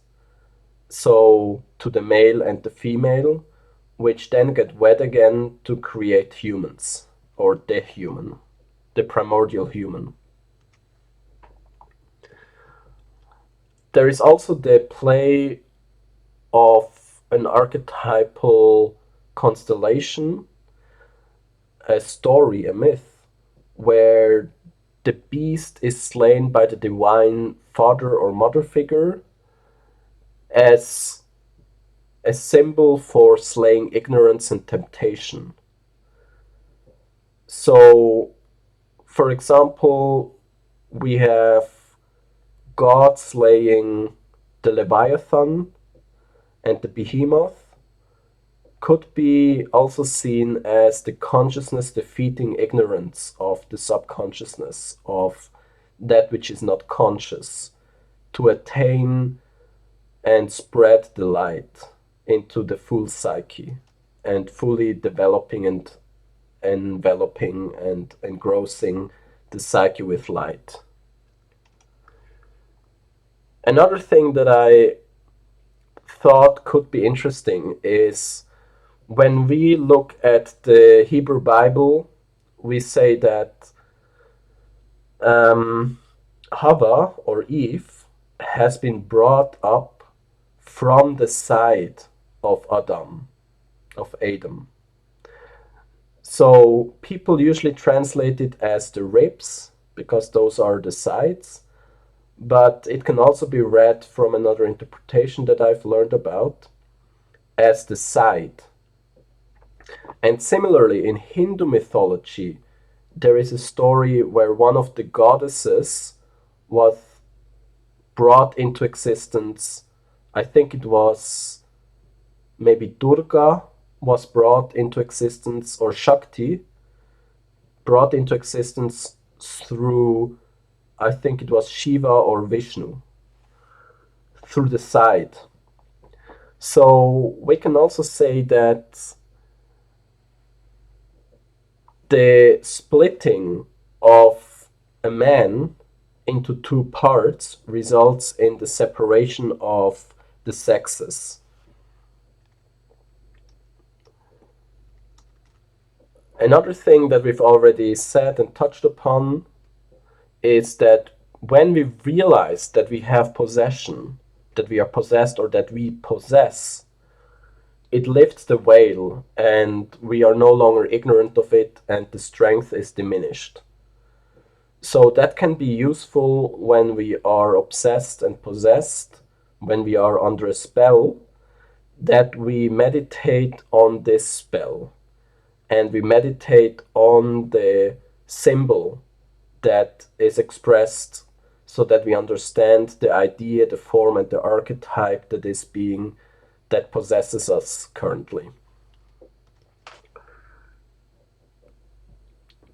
so to the male and the female, which then get wed again to create humans, or the human, the primordial human. There is also the play of an archetypal constellation, a story, a myth, where the beast is slain by the divine father or mother figure as a symbol for slaying ignorance and temptation. So, for example, we have God slaying the Leviathan and the Behemoth, could be also seen as the consciousness defeating ignorance of the subconsciousness, of that which is not conscious, to attain and spread the light into the full psyche and fully developing and enveloping and engrossing the psyche with light. Another thing that I thought could be interesting is when we look at the Hebrew Bible, we say that Hava or Eve has been brought up from the side of Adam. So people usually translate it as the ribs because those are the sides, but it can also be read from another interpretation that I've learned about as the side. And similarly, in Hindu mythology, there is a story where one of the goddesses was brought into existence. I think it was maybe Durga was brought into existence, or Shakti brought into existence through, I think it was Shiva or Vishnu, through the side. So we can also say that the splitting of a man into two parts results in the separation of the sexes. Another thing that we've already said and touched upon is that when we realize that we have possession, that we are possessed or that we possess, it lifts the veil, and we are no longer ignorant of it, and the strength is diminished. So that can be useful when we are obsessed and possessed, when we are under a spell, that we meditate on this spell and we meditate on the symbol that is expressed so that we understand the idea, the form, and the archetype that is being that possesses us currently.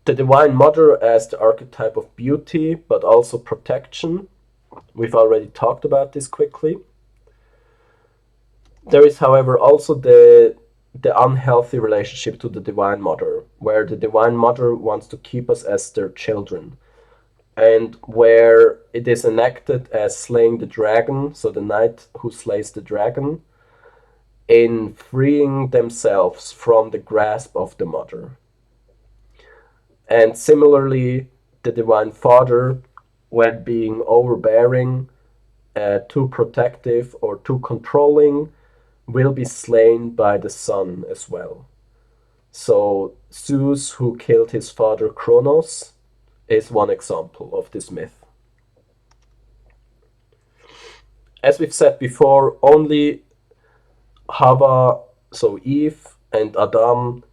The Divine Mother as the archetype of beauty, but also protection. We've already talked about this quickly. There is, however, also the unhealthy relationship to the Divine Mother, where the Divine Mother wants to keep us as their children, and where it is enacted as slaying the dragon, so the knight who slays the dragon, in freeing themselves from the grasp of the mother. And similarly, the Divine Father, when being overbearing, too protective, or too controlling, will be slain by the son as well. So Zeus, who killed his father Kronos, is one example of this myth. As we've said before, only Hava, so Eve, and Adam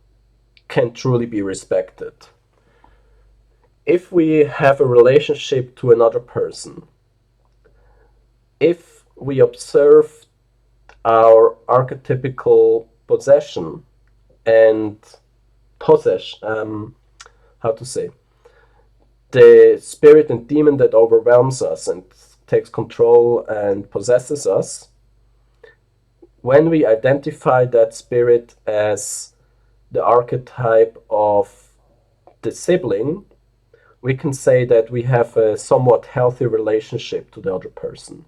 can truly be respected. If we have a relationship to another person, if we observe our archetypical possession and possess, how to say, the spirit and demon that overwhelms us and takes control and possesses us, when we identify that spirit as the archetype of the sibling, we can say that we have a somewhat healthy relationship to the other person,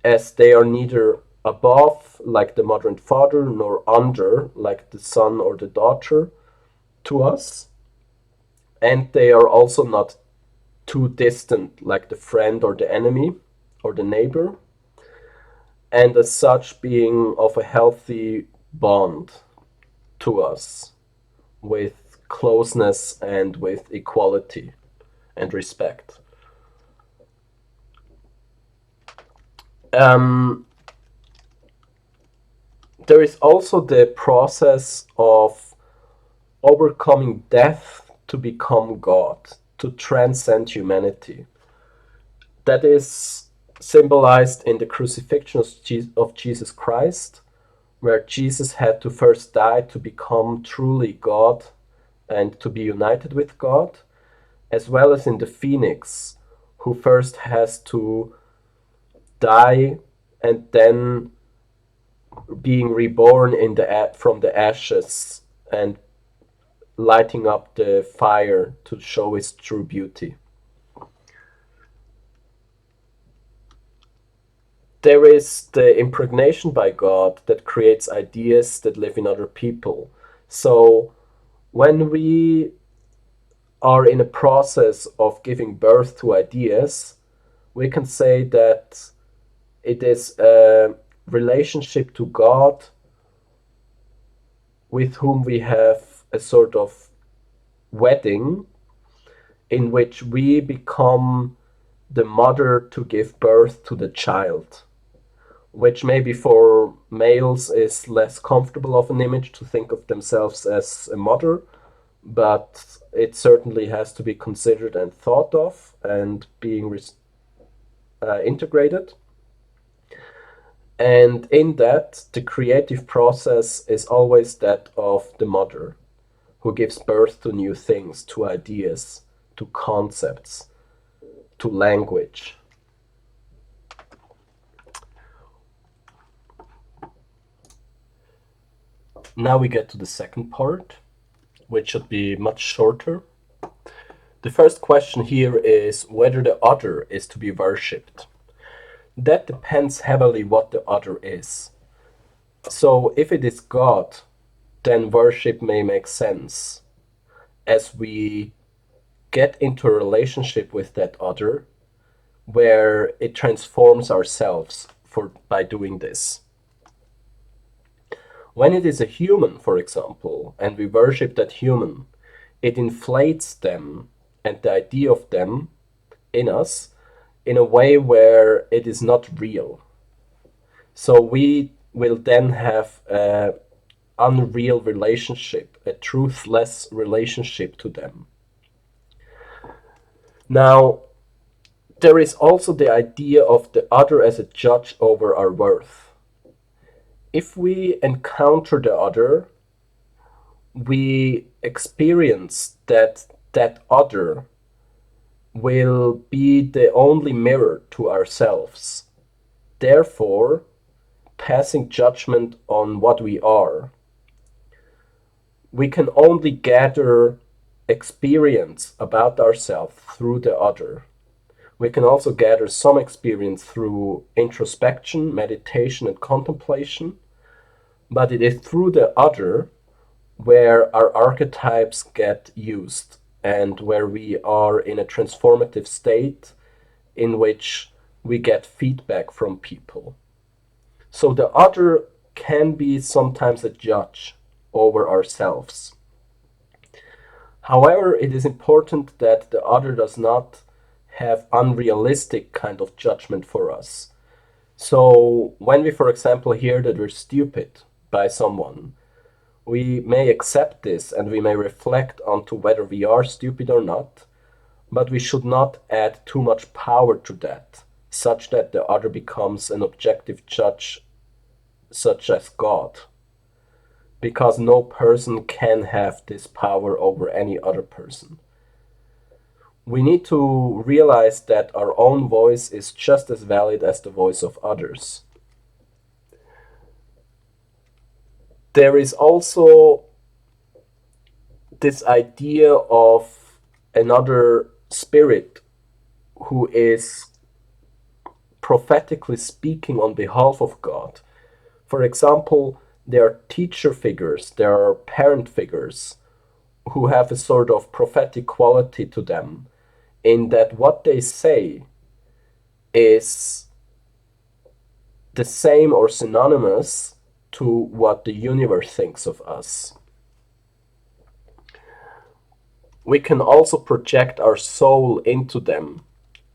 as they are neither above, like the mother and father, nor under, like the son or the daughter, to us, and they are also not too distant, like the friend or the enemy or the neighbor, and as such being of a healthy bond to us, with closeness and with equality and respect. Um, there is also the process of overcoming death to become God, to transcend humanity. That is symbolized in the crucifixion of Jesus Christ, where Jesus had to first die to become truly God and to be united with God, as well as in the Phoenix, who first has to die and then being reborn from the ashes and lighting up the fire to show its true beauty. There is the impregnation by God that creates ideas that live in other people. So when we are in a process of giving birth to ideas, we can say that it is a relationship to God with whom we have a sort of wedding in which we become the mother to give birth to the child, which maybe for males is less comfortable of an image to think of themselves as a mother, but it certainly has to be considered and thought of and being integrated. And in that, the creative process is always that of the mother, who gives birth to new things, to ideas, to concepts, to language. Now we get to the second part, which should be much shorter. The first question here is whether the other is to be worshipped. That depends heavily what the other is. So if it is God, then worship may make sense, as we get into a relationship with that other where it transforms ourselves by doing this. When it is a human, for example, and we worship that human, it inflates them and the idea of them in us in a way where it is not real. So we will then have an unreal relationship, a truthless relationship to them. Now, there is also the idea of the other as a judge over our worth. If we encounter the other, we experience that that other will be the only mirror to ourselves. Therefore, passing judgment on what we are, we can only gather experience about ourselves through the other. We can also gather some experience through introspection, meditation, and contemplation, but it is through the other where our archetypes get used and where we are in a transformative state in which we get feedback from people. So the other can be sometimes a judge over ourselves. However, it is important that the other does not have unrealistic kind of judgment for us. So when we, for example, hear that we're stupid by someone, we may accept this and we may reflect onto whether we are stupid or not, but we should not add too much power to that, such that the other becomes an objective judge, such as God, because no person can have this power over any other person. We need to realize that our own voice is just as valid as the voice of others. There is also this idea of another spirit who is prophetically speaking on behalf of God. For example, there are teacher figures, there are parent figures who have a sort of prophetic quality to them, in that what they say is the same or synonymous to what the universe thinks of us. We can also project our soul into them,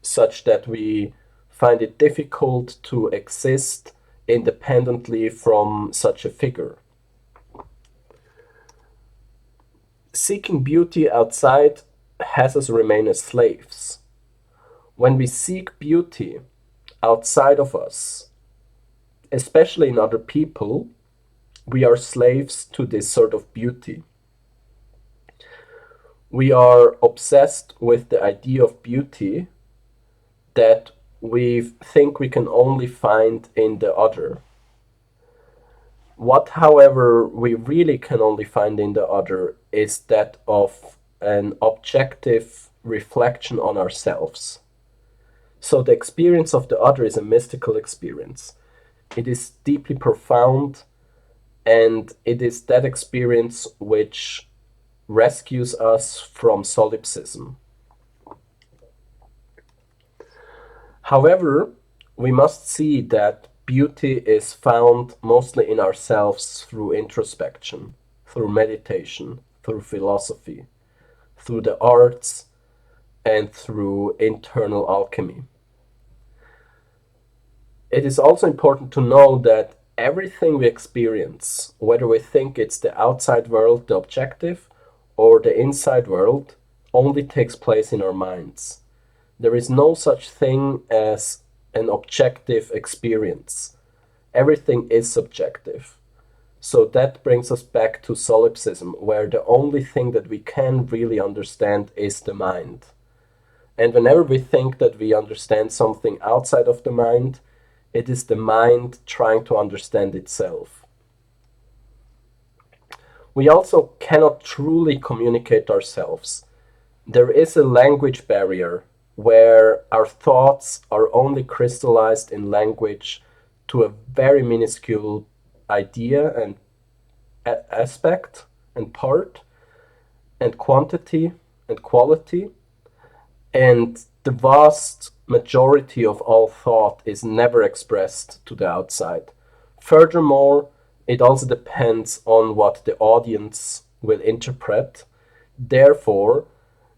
such that we find it difficult to exist independently from such a figure. Seeking beauty outside has us remain as slaves. When we seek beauty outside of us, especially in other people, we are slaves to this sort of beauty. We are obsessed with the idea of beauty that we think we can only find in the other. What, however, we really can only find in the other is that of an objective reflection on ourselves. So the experience of the other is a mystical experience. It is deeply profound, and it is that experience which rescues us from solipsism. However, we must see that beauty is found mostly in ourselves through introspection, through meditation, through philosophy, through the arts, and through internal alchemy. It is also important to know that everything we experience, whether we think it's the outside world, the objective, or the inside world, only takes place in our minds. There is no such thing as an objective experience. Everything is subjective. So that brings us back to solipsism, where the only thing that we can really understand is the mind. And whenever we think that we understand something outside of the mind, it is the mind trying to understand itself. We also cannot truly communicate ourselves. There is a language barrier where our thoughts are only crystallized in language to a very minuscule idea and aspect and part and quantity and quality, and the vast majority of all thought is never expressed to the outside. Furthermore, It also depends on what the audience will interpret. Therefore,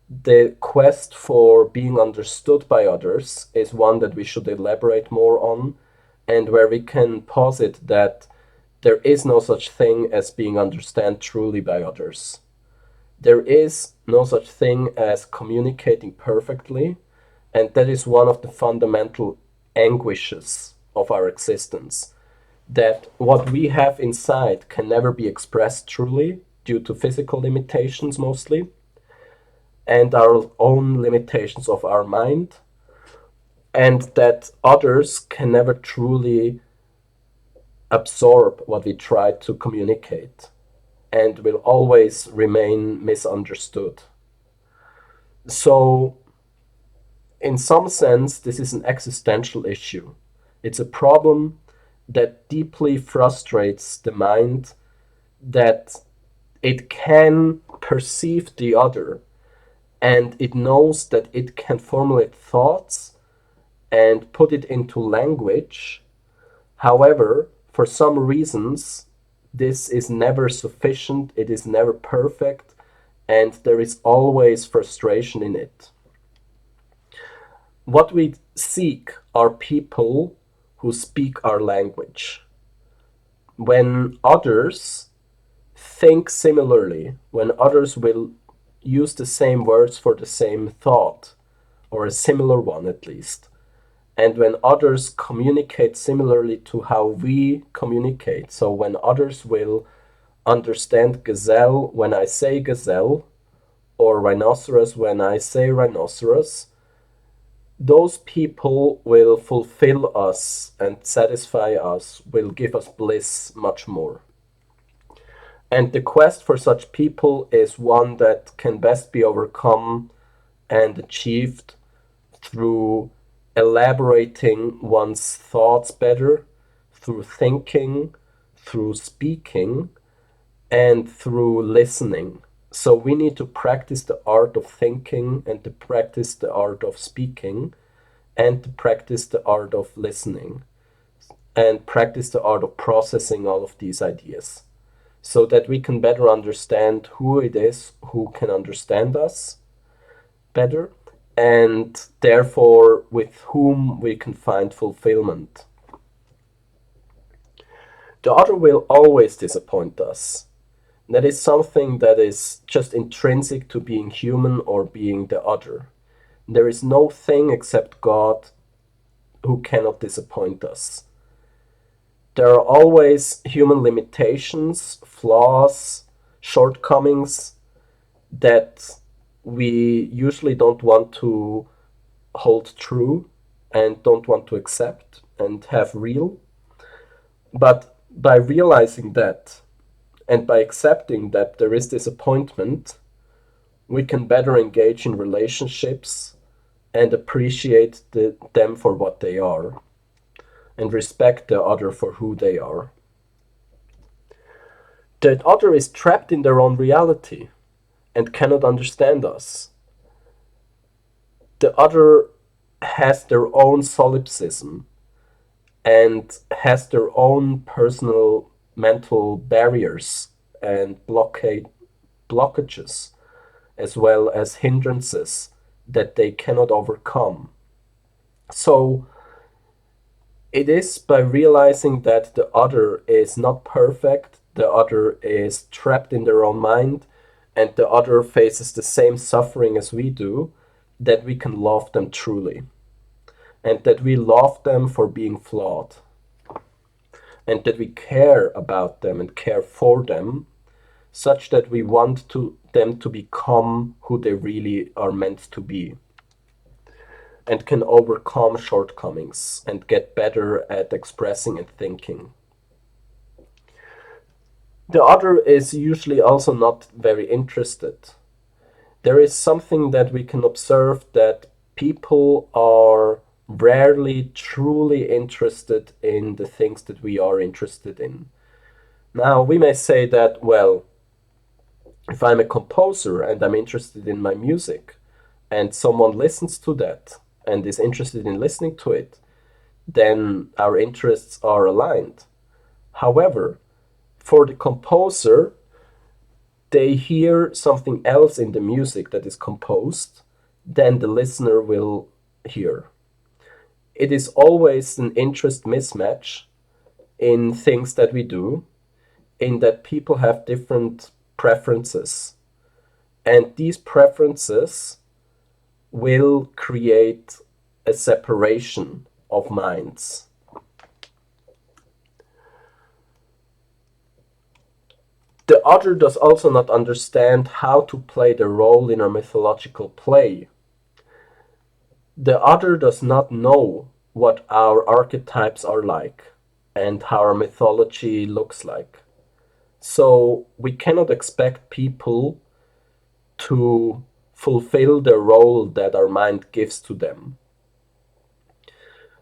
the quest for being understood by others is one that we should elaborate more on, and where we can posit that there is no such thing as being understood truly by others. There is no such thing as communicating perfectly, and that is one of the fundamental anguishes of our existence. That what we have inside can never be expressed truly due to physical limitations mostly, and our own limitations of our mind, and that others can never truly absorb what we try to communicate and will always remain misunderstood. So, in some sense, this is an existential issue. It's a problem that deeply frustrates the mind, that it can perceive the other and it knows that it can formulate thoughts and put it into language. However, for some reasons, this is never sufficient, it is never perfect, and there is always frustration in it. What we seek are people who speak our language. When others think similarly, when others will use the same words for the same thought, or a similar one at least, and when others communicate similarly to how we communicate, so when others will understand gazelle when I say gazelle, or rhinoceros when I say rhinoceros, those people will fulfill us and satisfy us, will give us bliss much more. And the quest for such people is one that can best be overcome and achieved through elaborating one's thoughts better, through thinking, through speaking, and through listening. So we need to practice the art of thinking and to practice the art of speaking and to practice the art of listening and practice the art of processing all of these ideas so that we can better understand who it is who can understand us better and therefore with whom we can find fulfillment. The other will always disappoint us. That is something that is just intrinsic to being human or being the other. There is no thing except God who cannot disappoint us. There are always human limitations, flaws, shortcomings that we usually don't want to hold true and don't want to accept and have real. But by realizing that and by accepting that there is disappointment, we can better engage in relationships and appreciate them for what they are and respect the other for who they are. The other is trapped in their own reality and cannot understand us. The other has their own solipsism and has their own personal mental barriers and blockages, as well as hindrances that they cannot overcome. So it is by realizing that the other is not perfect, the other is trapped in their own mind, and the other faces the same suffering as we do, that we can love them truly. And that we love them for being flawed. And that we care about them and care for them, such that we want them to become who they really are meant to be. And can overcome shortcomings and get better at expressing and thinking. The other is usually also not very interested. There is something that we can observe that people are rarely truly interested in the things that we are interested in. Now, we may say that, well, if I'm a composer and I'm interested in my music, and someone listens to that and is interested in listening to it, then our interests are aligned. However, For the composer, they hear something else in the music that is composed than the listener will hear. It is always an interest mismatch in things that we do, in that people have different preferences. And these preferences will create a separation of minds. The other does also not understand how to play the role in a mythological play. The other does not know what our archetypes are like and how our mythology looks like. So we cannot expect people to fulfill the role that our mind gives to them.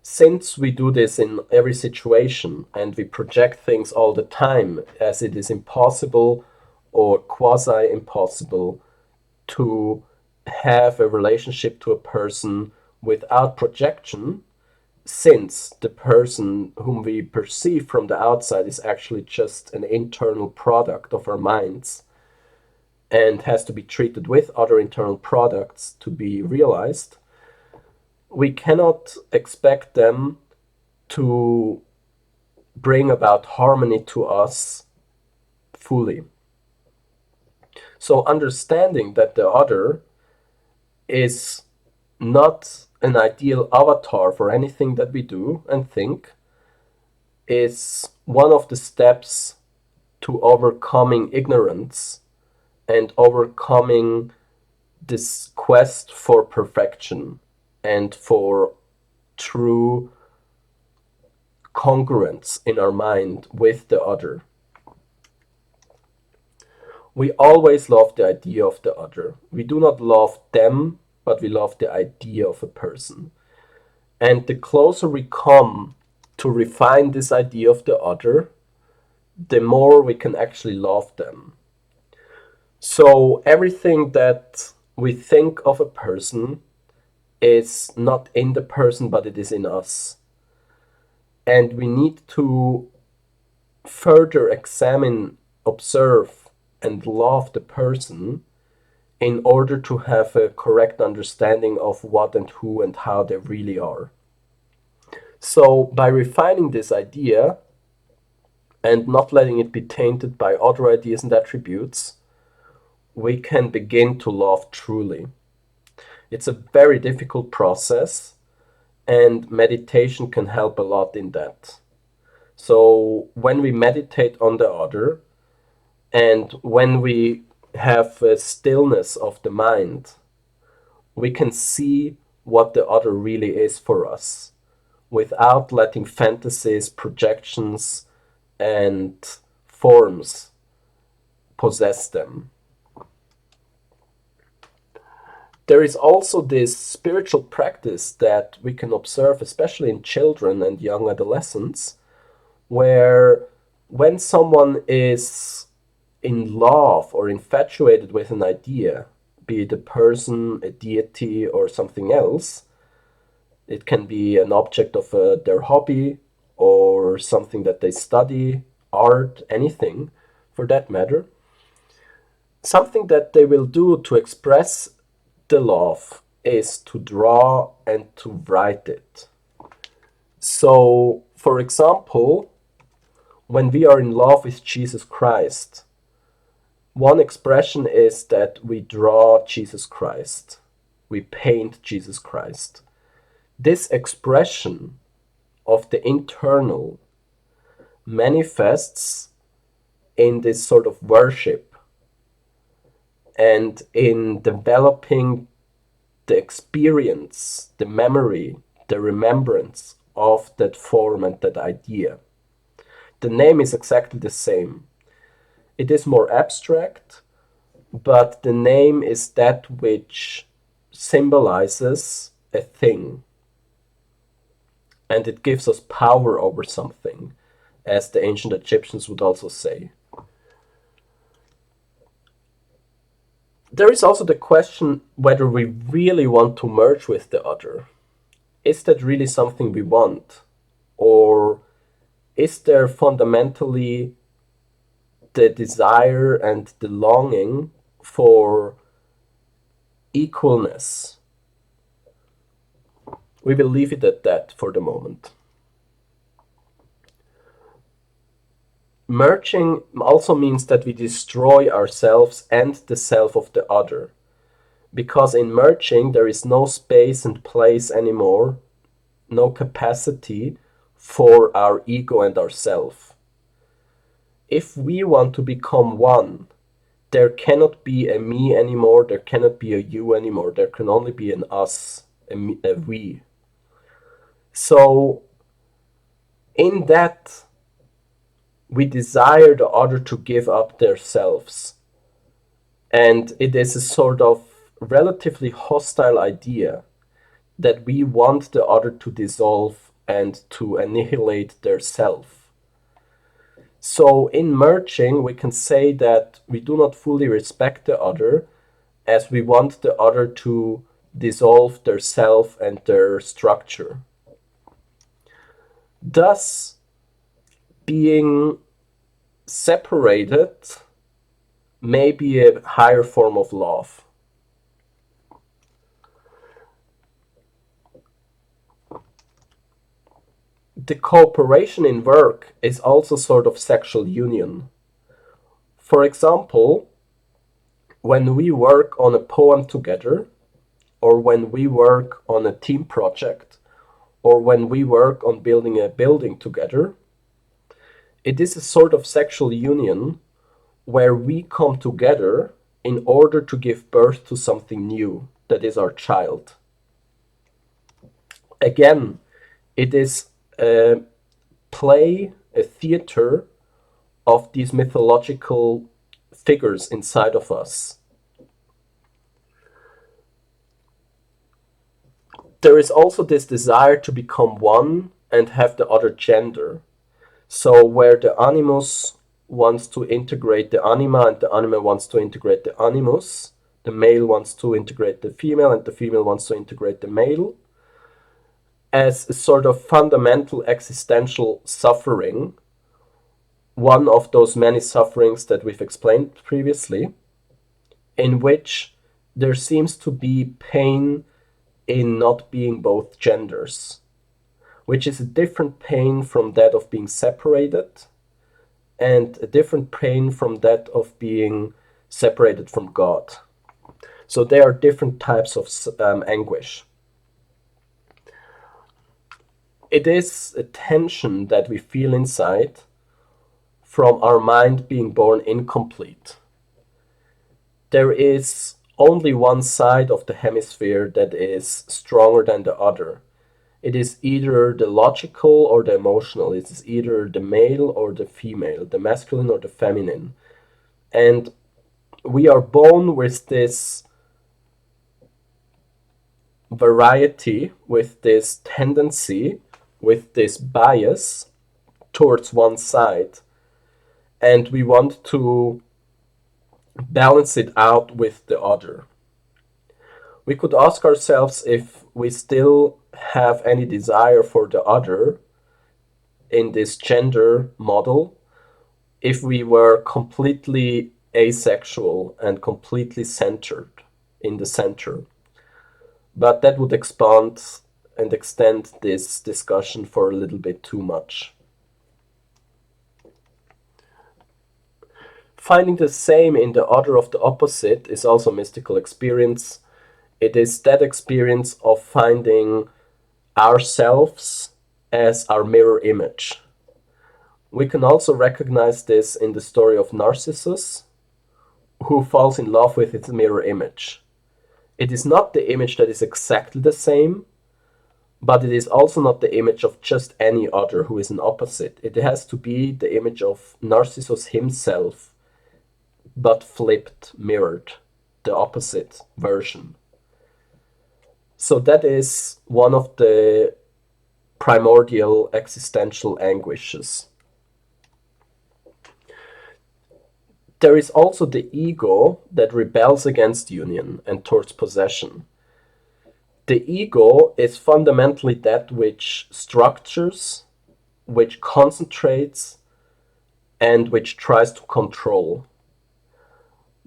Since we do this in every situation and we project things all the time, as it is impossible or quasi impossible to have a relationship to a person without projection, since the person whom we perceive from the outside is actually just an internal product of our minds and has to be treated with other internal products to be realized, we cannot expect them to bring about harmony to us fully. So, understanding that the other is not an ideal avatar for anything that we do and think is one of the steps to overcoming ignorance and overcoming this quest for perfection and for true congruence in our mind with the other. We always love the idea of the other. We do not love them, but we love the idea of a person. And the closer we come to refine this idea of the other, the more we can actually love them. So everything that we think of a person is not in the person, but it is in us. And we need to further examine, observe, and love the person in order to have a correct understanding of what and who and how they really are. So, by refining this idea and not letting it be tainted by other ideas and attributes, we can begin to love truly. It's a very difficult process, and meditation can help a lot in that. So, when we meditate on the other, and when we have a stillness of the mind, we can see what the other really is for us without letting fantasies, projections, and forms possess them. There is also this spiritual practice that we can observe, especially in children and young adolescents, where when someone is in love or infatuated with an idea, be it a person, a deity, or something else, it can be an object of their hobby or something that they study, art, anything for that matter. Something that they will do to express the love is to draw and to write it. So, for example, when we are in love with Jesus Christ, one expression is that we draw Jesus Christ, we paint Jesus Christ. This expression of the internal manifests in this sort of worship and in developing the experience, the memory, the remembrance of that form and that idea. The name is exactly the same. It is more abstract, but the name is that which symbolizes a thing. And it gives us power over something, as the ancient Egyptians would also say. There is also the question whether we really want to merge with the other. Is that really something we want? Or is there fundamentally the desire and the longing for equalness. We will leave it at that for the moment. Merging also means that we destroy ourselves and the self of the other. Because in merging, there is no space and place anymore, no capacity for our ego and ourself. If we want to become one, there cannot be a me anymore, there cannot be a you anymore, there can only be an us, a we. So, in that, we desire the other to give up their selves. And it is a sort of relatively hostile idea that we want the other to dissolve and to annihilate their self. So in merging, we can say that we do not fully respect the other, as we want the other to dissolve their self and their structure. Thus, being separated may be a higher form of love. The cooperation in work is also sort of sexual union. For example, when we work on a poem together, or when we work on a team project, or when we work on building a building together, it is a sort of sexual union where we come together in order to give birth to something new that is our child. Again, it is a play, a theater of these mythological figures inside of us. There is also this desire to become one and have the other gender. So where the animus wants to integrate the anima and the anima wants to integrate the animus, the male wants to integrate the female and the female wants to integrate the male, as a sort of fundamental existential suffering, one of those many sufferings that we've explained previously, in which there seems to be pain in not being both genders, which is a different pain from that of being separated and a different pain from that of being separated from God. So there are different types of anguish. It is a tension that we feel inside from our mind being born incomplete. There is only one side of the hemisphere that is stronger than the other. It is either the logical or the emotional. It is either the male or the female, the masculine or the feminine. And we are born with this variety, with this tendency, with this bias towards one side. And we want to balance it out with the other. We could ask ourselves if we still have any desire for the other in this gender model, if we were completely asexual and completely centered in the center. But that would expand and extend this discussion for a little bit too much. Finding the same in the other of the opposite is also a mystical experience. It is that experience of finding ourselves as our mirror image. We can also recognize this in the story of Narcissus, who falls in love with its mirror image. It is not the image that is exactly the same, but it is also not the image of just any other who is an opposite. It has to be the image of Narcissus himself, but flipped, mirrored, the opposite version. So that is one of the primordial existential anguishes. There is also the ego that rebels against union and towards possession. The ego is fundamentally that which structures, which concentrates, and which tries to control.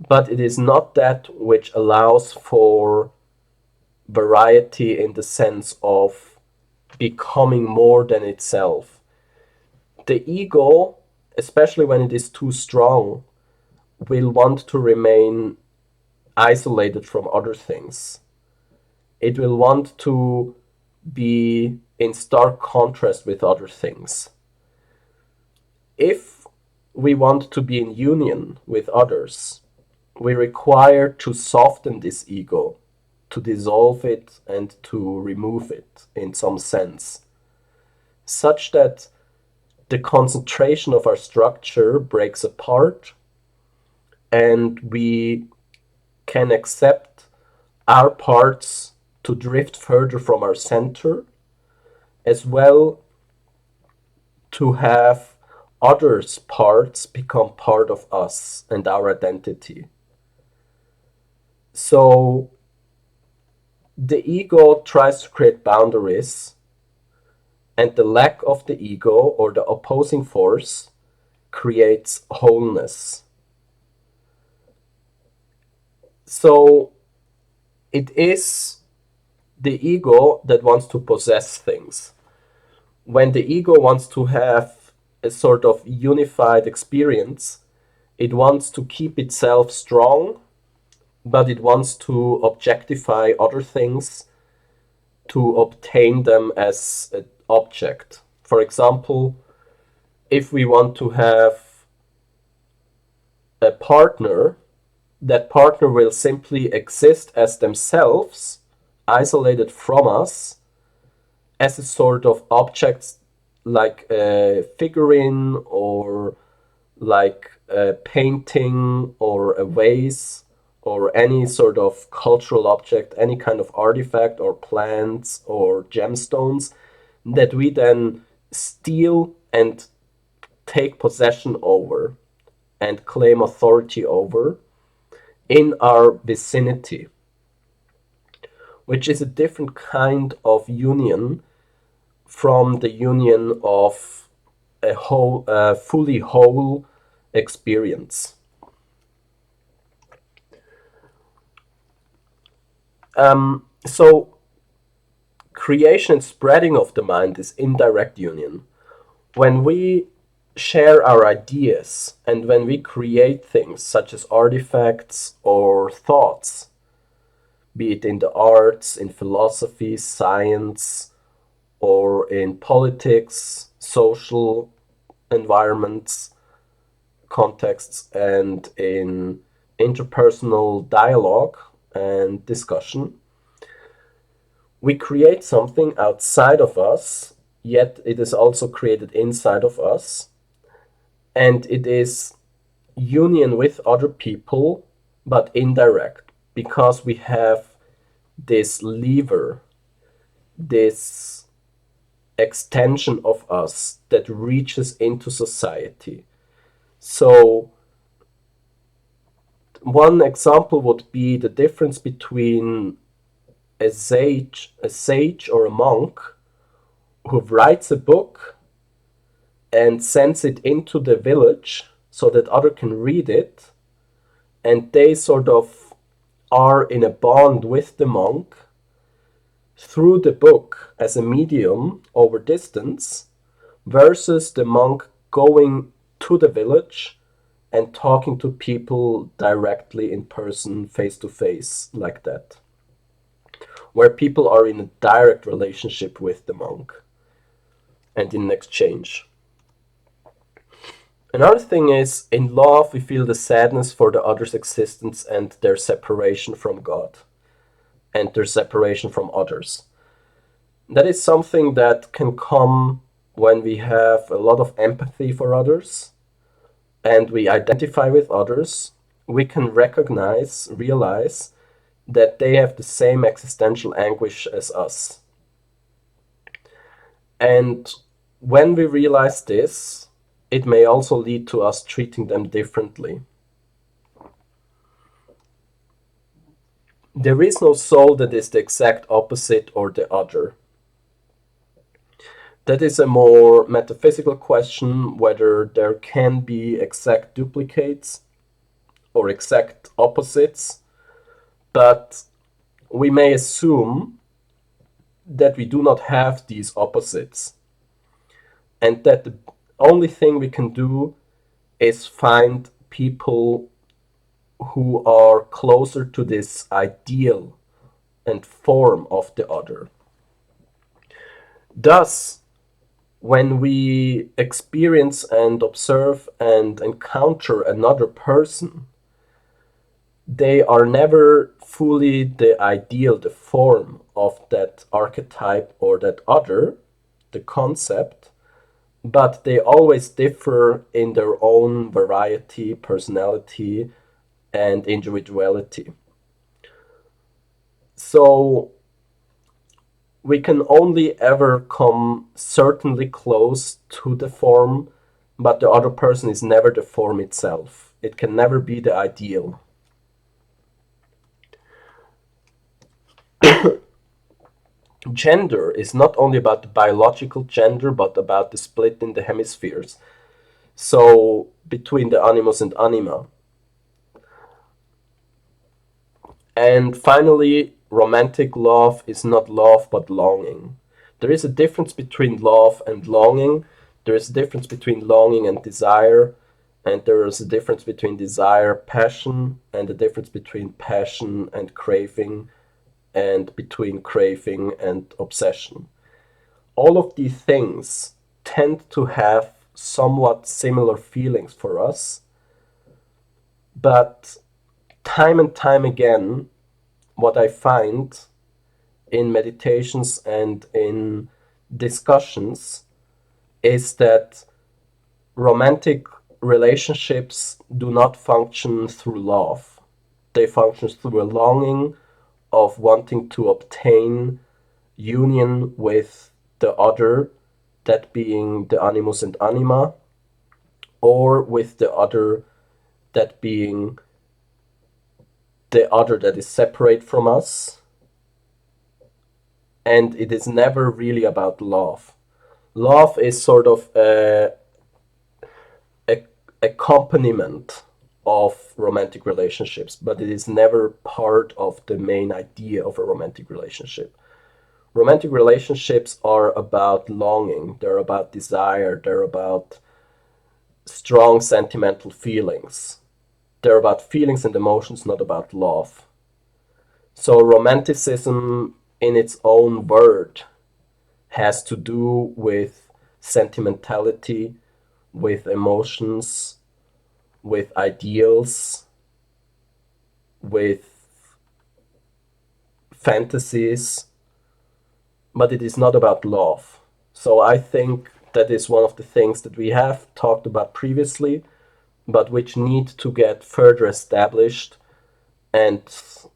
But it is not that which allows for variety in the sense of becoming more than itself. The ego, especially when it is too strong, will want to remain isolated from other things. It will want to be in stark contrast with other things. If we want to be in union with others, we require to soften this ego, to dissolve it and to remove it in some sense, such that the concentration of our structure breaks apart and we can accept our parts to drift further from our center, as well to have others' parts become part of us and our identity. So the ego tries to create boundaries, and the lack of the ego or the opposing force creates wholeness. So it is the ego that wants to possess things. When the ego wants to have a sort of unified experience, it wants to keep itself strong, but it wants to objectify other things to obtain them as an object. For example, if we want to have a partner, that partner will simply exist as themselves, isolated from us, as a sort of object like a figurine or like a painting or a vase or any sort of cultural object, any kind of artifact or plants or gemstones that we then steal and take possession over and claim authority over in our vicinity, which is a different kind of union from the union of a fully whole experience. So creation and spreading of the mind is indirect union. When we share our ideas and when we create things such as artifacts or thoughts, be it in the arts, in philosophy, science, or in politics, social environments, contexts, and in interpersonal dialogue and discussion, we create something outside of us, yet it is also created inside of us, and it is union with other people, but indirect, because we have this lever, this extension of us that reaches into society. So, one example would be the difference between a sage or a monk who writes a book and sends it into the village so that other can read it, and they sort of are in a bond with the monk through the book as a medium over distance, versus the monk going to the village and talking to people directly in person, face to face, like that, where people are in a direct relationship with the monk and in exchange. Another thing is, in love, we feel the sadness for the other's existence and their separation from God and their separation from others. That is something that can come when we have a lot of empathy for others and we identify with others. We can realize that they have the same existential anguish as us. And when we realize this, it may also lead to us treating them differently. There is no soul that is the exact opposite or the other. That is a more metaphysical question whether there can be exact duplicates or exact opposites, but we may assume that we do not have these opposites and that the only thing we can do is find people who are closer to this ideal and form of the other. Thus, when we experience and observe and encounter another person, they are never fully the ideal, the form of that archetype or that other, the concept, but they always differ in their own variety, personality, and individuality. So we can only ever come certainly close to the form, but the other person is never the form itself. It can never be the ideal. Gender is not only about the biological gender, but about the split in the hemispheres. So between the animus and anima. And finally, romantic love is not love but longing. There is a difference between love and longing. There is a difference between longing and desire. And there is a difference between desire, passion, and a difference between passion and craving, and between craving and obsession. All of these things tend to have somewhat similar feelings for us, but time and time again, what I find in meditations and in discussions is that romantic relationships do not function through love. They function through a longing of wanting to obtain union with the other, that being the animus and anima, or with the other, that being the other that is separate from us. And it is never really about love. Love is sort of a accompaniment of romantic relationships, but it is never part of the main idea of a romantic relationship. Romantic relationships are about longing, they're about desire, they're about strong sentimental feelings. They're about feelings and emotions, not about love. So, romanticism, in its own word, has to do with sentimentality, with emotions, with ideals, with fantasies, but it is not about love. So I think that is one of the things that we have talked about previously, but which need to get further established and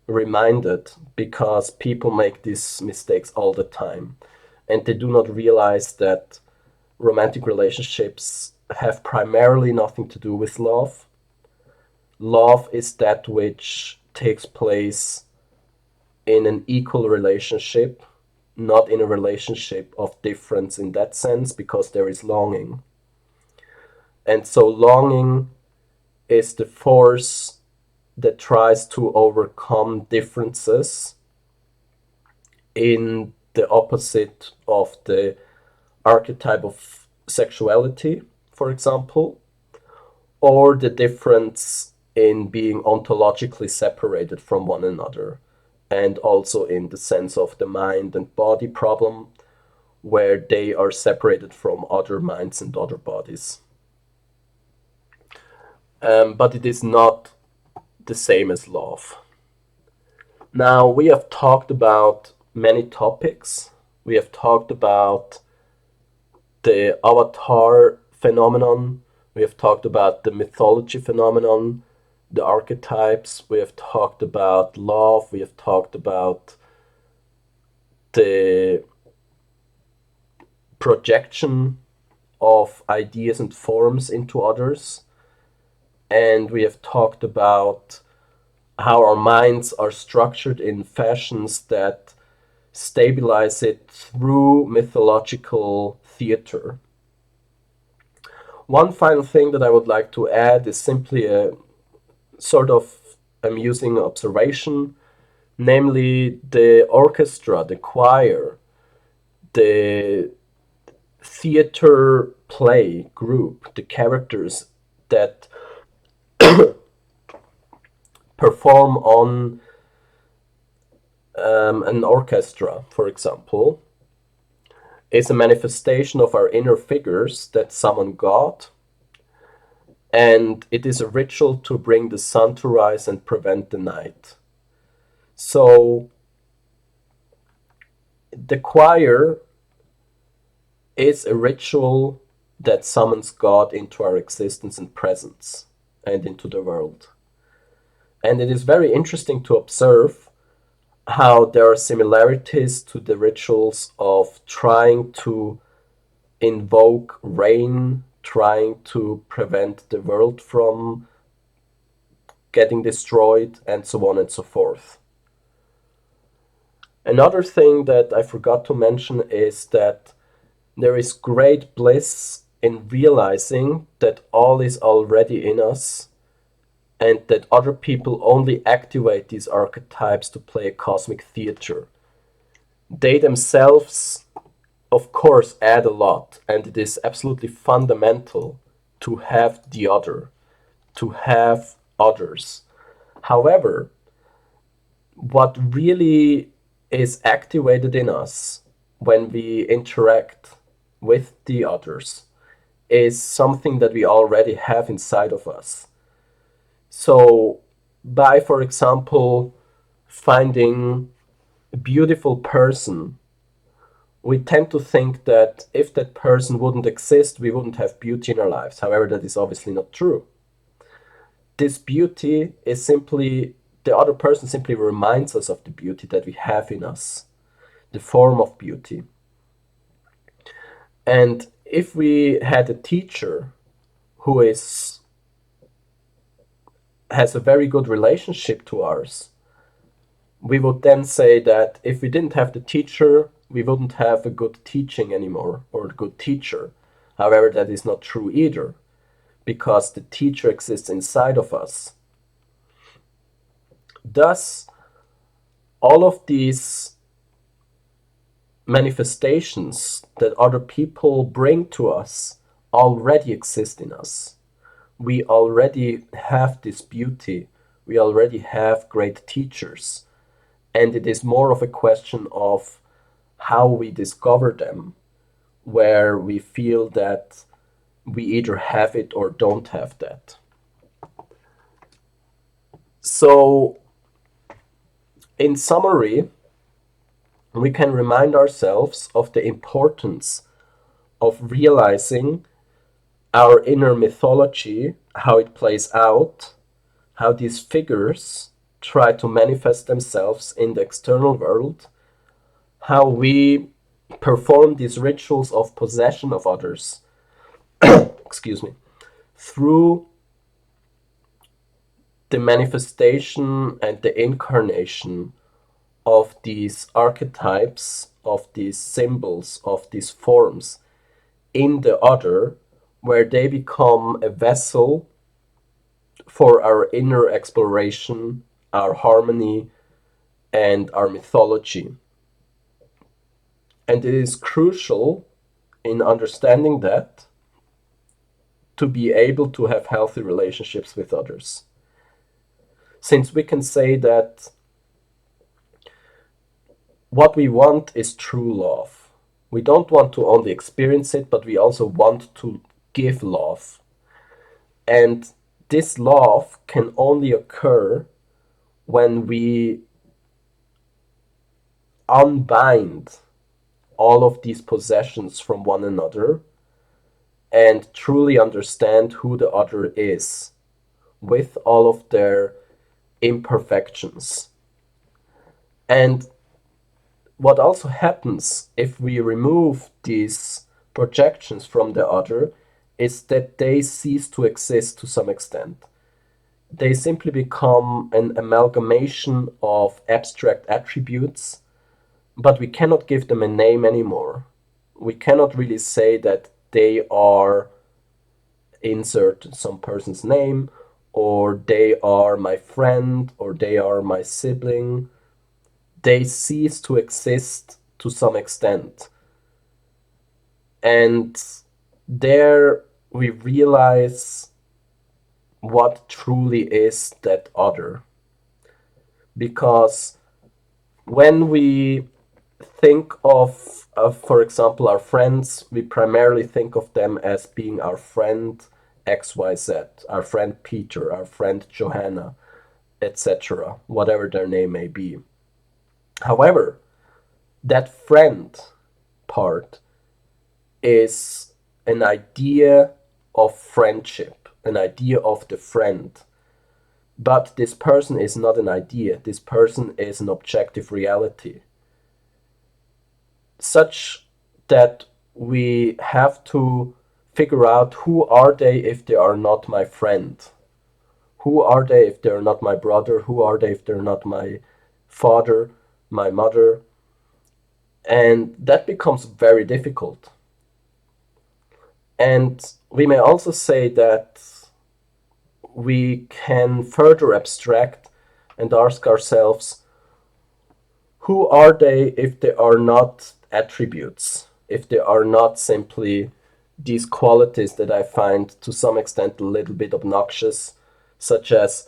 reminded, because people make these mistakes all the time and they do not realize that romantic relationships have primarily nothing to do with love. Love is that which takes place in an equal relationship, not in a relationship of difference in that sense, because there is longing. And so, longing is the force that tries to overcome differences in the opposite of the archetype of sexuality, for example, or the difference in being ontologically separated from one another, and also in the sense of the mind and body problem, where they are separated from other minds and other bodies. But it is not the same as love. Now, we have talked about many topics. We have talked about the avatar phenomenon. We have talked about the mythology phenomenon, the archetypes. We have talked about love. We have talked about the projection of ideas and forms into others. And we have talked about how our minds are structured in fashions that stabilize it through mythological theater. One final thing that I would like to add is simply a sort of amusing observation, namely the orchestra, the choir, the theater play group, the characters that perform on an orchestra, for example, is a manifestation of our inner figures that summon God, and it is a ritual to bring the sun to rise and prevent the night. So the choir is a ritual that summons God into our existence and presence and into the world. And it is very interesting to observe how there are similarities to the rituals of trying to invoke rain, trying to prevent the world from getting destroyed, and so on and so forth. Another thing that I forgot to mention is that there is great bliss in realizing that all is already in us and that other people only activate these archetypes to play a cosmic theater. They themselves, of course, add a lot, and it is absolutely fundamental to have the other, to have others. However, what really is activated in us when we interact with the others is something that we already have inside of us. So, by, for example, finding a beautiful person, we tend to think that if that person wouldn't exist, we wouldn't have beauty in our lives. However, that is obviously not true. This beauty is simply, the other person simply reminds us of the beauty that we have in us, the form of beauty. And if we had a teacher who has a very good relationship to ours, we would then say that if we didn't have the teacher, we wouldn't have a good teaching anymore or a good teacher. However, that is not true either, because the teacher exists inside of us. Thus, all of these manifestations that other people bring to us already exist in us. We already have this beauty. We already have great teachers. And it is more of a question of how we discover them, where we feel that we either have it or don't have that. So, in summary, we can remind ourselves of the importance of realizing our inner mythology, how it plays out, how these figures try to manifest themselves in the external world, how we perform these rituals of possession of others, excuse me, through the manifestation and the incarnation of these archetypes, of these symbols, of these forms in the other, where they become a vessel for our inner exploration, our harmony, and our mythology. And it is crucial in understanding that to be able to have healthy relationships with others. Since we can say that what we want is true love. We don't want to only experience it, but we also want to give love. And this love can only occur when we unbind all of these possessions from one another and truly understand who the other is with all of their imperfections. And what also happens if we remove these projections from the other is that they cease to exist to some extent. They simply become an amalgamation of abstract attributes but we cannot give them a name anymore. We cannot really say that they are insert some person's name, or they are my friend, or they are my sibling. They cease to exist to some extent. And there we realize what truly is that other. Because when we think of, for example, our friends, we primarily think of them as being our friend XYZ, our friend Peter, our friend Johanna, etc., whatever their name may be. However, that friend part is an idea of friendship, an idea of the friend. But this person is not an idea, this person is an objective reality, such that we have to figure out who are they if they are not my friend? Who are they if they're not my brother? Who are they if they're not my father, my mother? And that becomes very difficult. And we may also say that we can further abstract and ask ourselves, who are they if they are not attributes, if they are not simply these qualities that I find to some extent a little bit obnoxious, such as,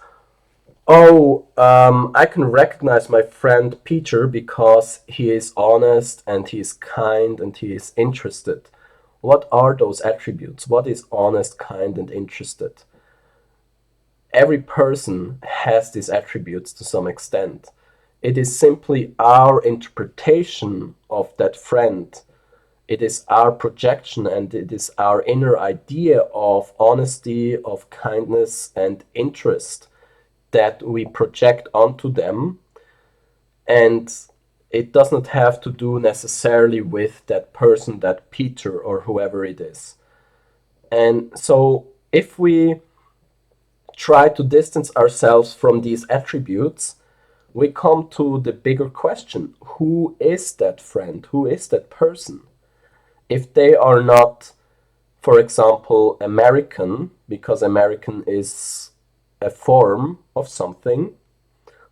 oh, I can recognize my friend Peter because he is honest and he is kind and he is interested. What are those attributes? What is honest, kind, and interested? Every person has these attributes to some extent. It is simply our interpretation of that friend. It is our projection and it is our inner idea of honesty, of kindness, and interest that we project onto them. And it does not have to do necessarily with that person, that Peter or whoever it is. And so if we try to distance ourselves from these attributes, we come to the bigger question: who is that friend? Who is that person? If they are not, for example, American, because American is a form of something,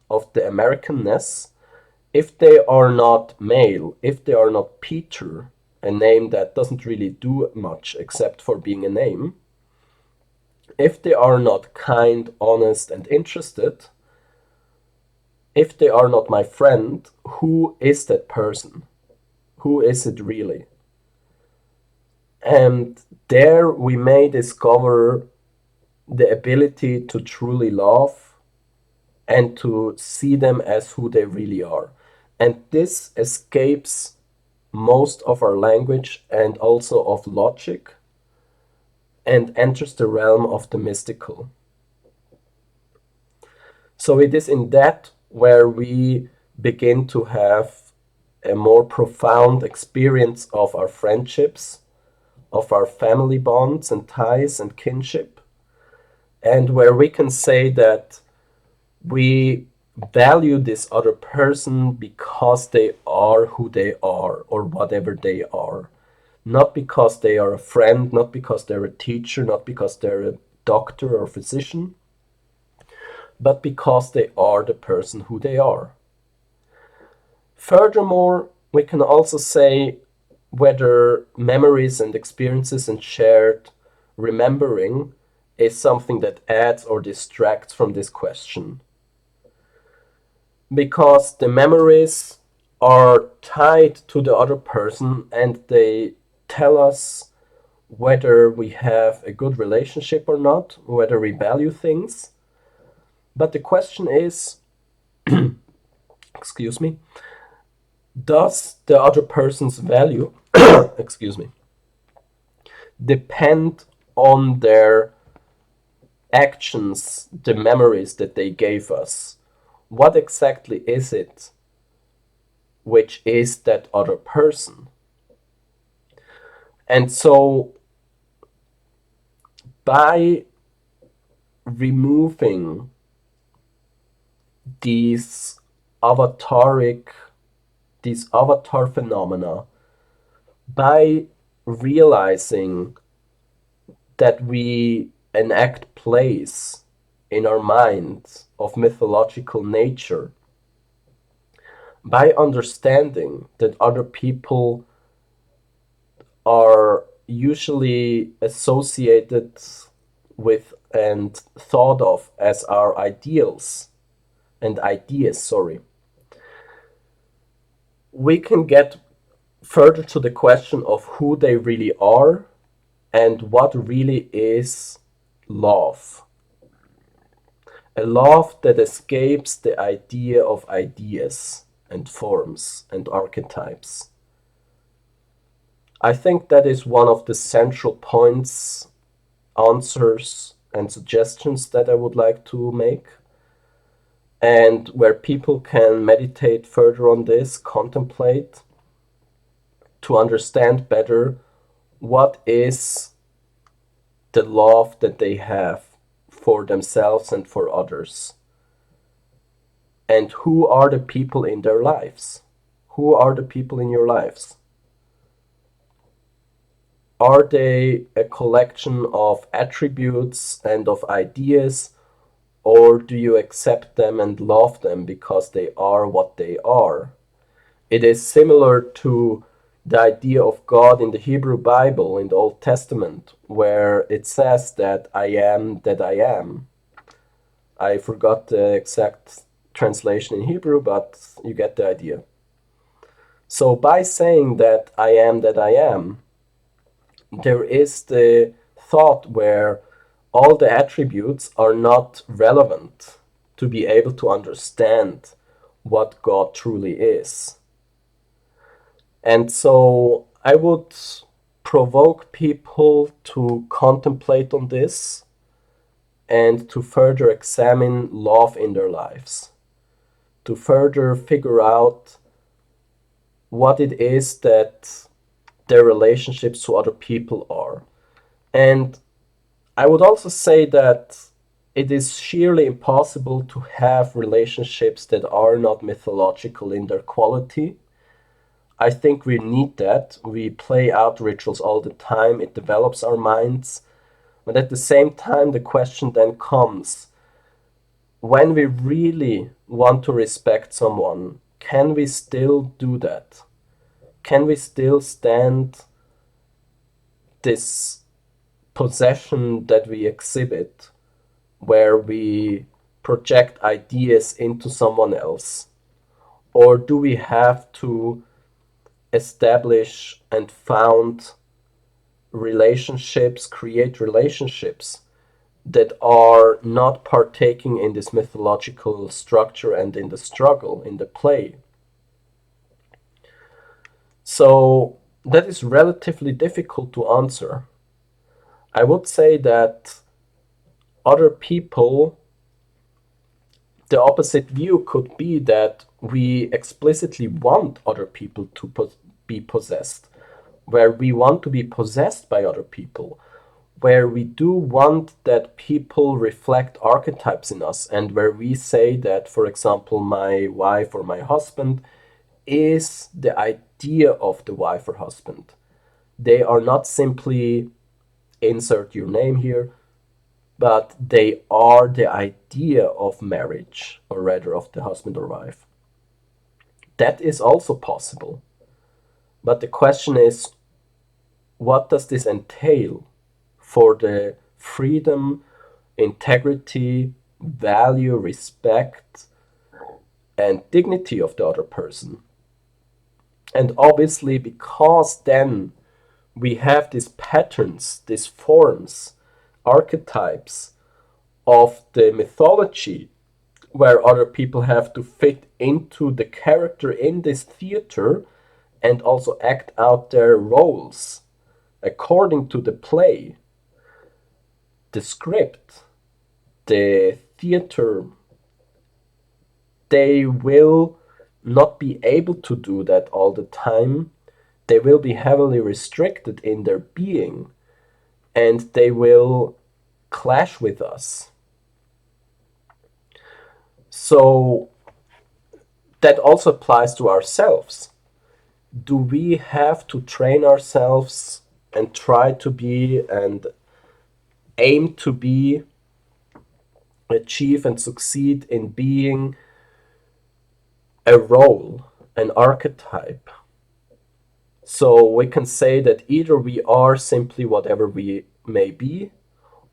of the Americanness, if they are not male, if they are not Peter, a name that doesn't really do much except for being a name, if they are not kind, honest, and interested, if they are not my friend, who is that person? Who is it really? And there we may discover the ability to truly love and to see them as who they really are. And this escapes most of our language and also of logic and enters the realm of the mystical. So it is in that where we begin to have a more profound experience of our friendships, of our family bonds and ties and kinship, and where we can say that we value this other person because they are who they are or whatever they are. Not because they are a friend, not because they're a teacher, not because they're a doctor or physician, but because they are the person who they are. Furthermore, we can also say whether memories and experiences and shared remembering is something that adds or distracts from this question. Because the memories are tied to the other person and they tell us whether we have a good relationship or not, whether we value things. But the question is, excuse me, does the other person's value, excuse me, depend on their actions, the memories that they gave us? What exactly is it which is that other person? And so by removing these avataric these avatar phenomena by realizing that we enact plays in our minds of mythological nature, by understanding that other people are usually associated with and thought of as our ideals and ideas, sorry, we can get further to the question of who they really are and what really is love. A love that escapes the idea of ideas and forms and archetypes. I think that is one of the central points, answers, and suggestions that I would like to make, and where people can meditate further on this, contemplate, to understand better what is the love that they have for themselves and for others. And who are the people in their lives? Who are the people in your lives? Are they a collection of attributes and of ideas, or do you accept them and love them because they are what they are? It is similar to the idea of God in the Hebrew Bible, in the Old Testament, where it says that I am that I am. I forgot the exact translation in Hebrew, but you get the idea. So by saying that I am, there is the thought where all the attributes are not relevant to be able to understand what God truly is. And so I would provoke people to contemplate on this and to further examine love in their lives, to further figure out what it is that their relationships to other people are. And I would also say that it is sheerly impossible to have relationships that are not mythological in their quality. I think we need that. We play out rituals all the time, it develops our minds. But at the same time, the question then comes, when we really want to respect someone, can we still do that? Can we still stand this possession that we exhibit, where we project ideas into someone else? Or do we have to establish and found relationships, create relationships that are not partaking in this mythological structure and in the struggle, in the play? So that is relatively difficult to answer. I would say that other people, the opposite view could be that we explicitly want other people to be possessed, where we want to be possessed by other people, where we do want that people reflect archetypes in us, and where we say that, for example, my wife or my husband is the idea of the wife or husband. They are not simply, insert your name here, but they are the idea of marriage, or rather of the husband or wife. That is also possible. But the question is, what does this entail for the freedom, integrity, value, respect, and dignity of the other person? And obviously, because then we have these patterns, these forms, archetypes of the mythology, where other people have to fit into the character in this theater and also act out their roles according to the play, the script, the theater. They will not be able to do that all the time. They will be heavily restricted in their being, and they will clash with us. So that also applies to ourselves. do we have to train ourselves and try to be and aim to be, achieve and succeed in being a role, an archetype? So we can say that either we are simply whatever we may be,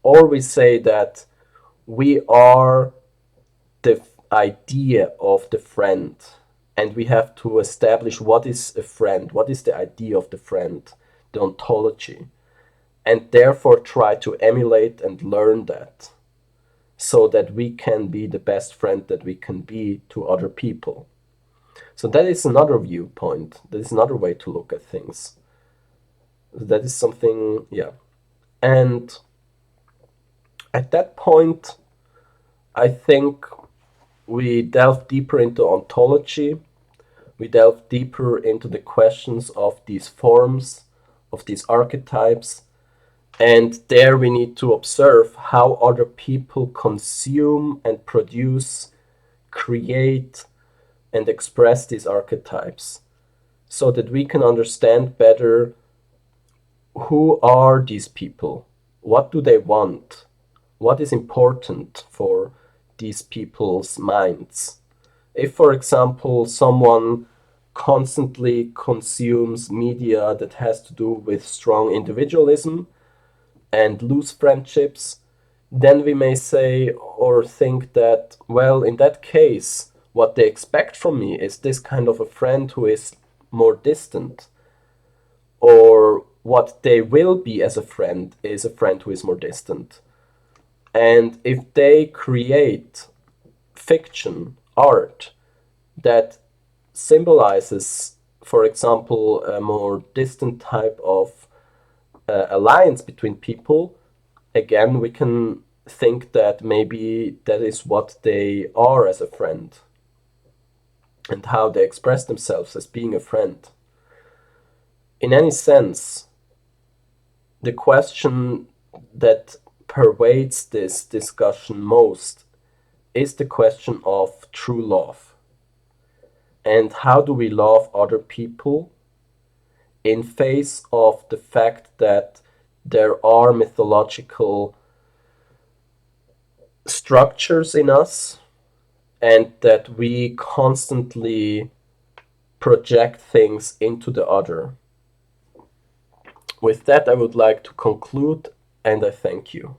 or we say that we are the idea of the friend, and we have to establish what is a friend, what is the idea of the friend, the ontology, and therefore try to emulate and learn that so that we can be the best friend that we can be to other people. So that is another viewpoint. That is another way to look at things. That is something, yeah. And at that point, I think we delve deeper into ontology. We delve deeper into the questions of these forms, of these archetypes, and there we need to observe how other people consume and produce, create, and express these archetypes so that we can understand better who are these people, what do they want, what is important for these people's minds. If, for example, someone constantly consumes media that has to do with strong individualism and loose friendships, then we may say or think that, well, in that case, what they expect from me is this kind of a friend who is more distant, or what they will be as a friend is a friend who is more distant. And if they create fiction, art, that symbolizes, for example, a more distant type of alliance between people, again, we can think that maybe that is what they are as a friend and how they express themselves as being a friend. In any sense, the question that pervades this discussion most is the question of true love. And how do we love other people in face of the fact that there are mythological structures in us and that we constantly project things into the other. With that, I would like to conclude and I thank you.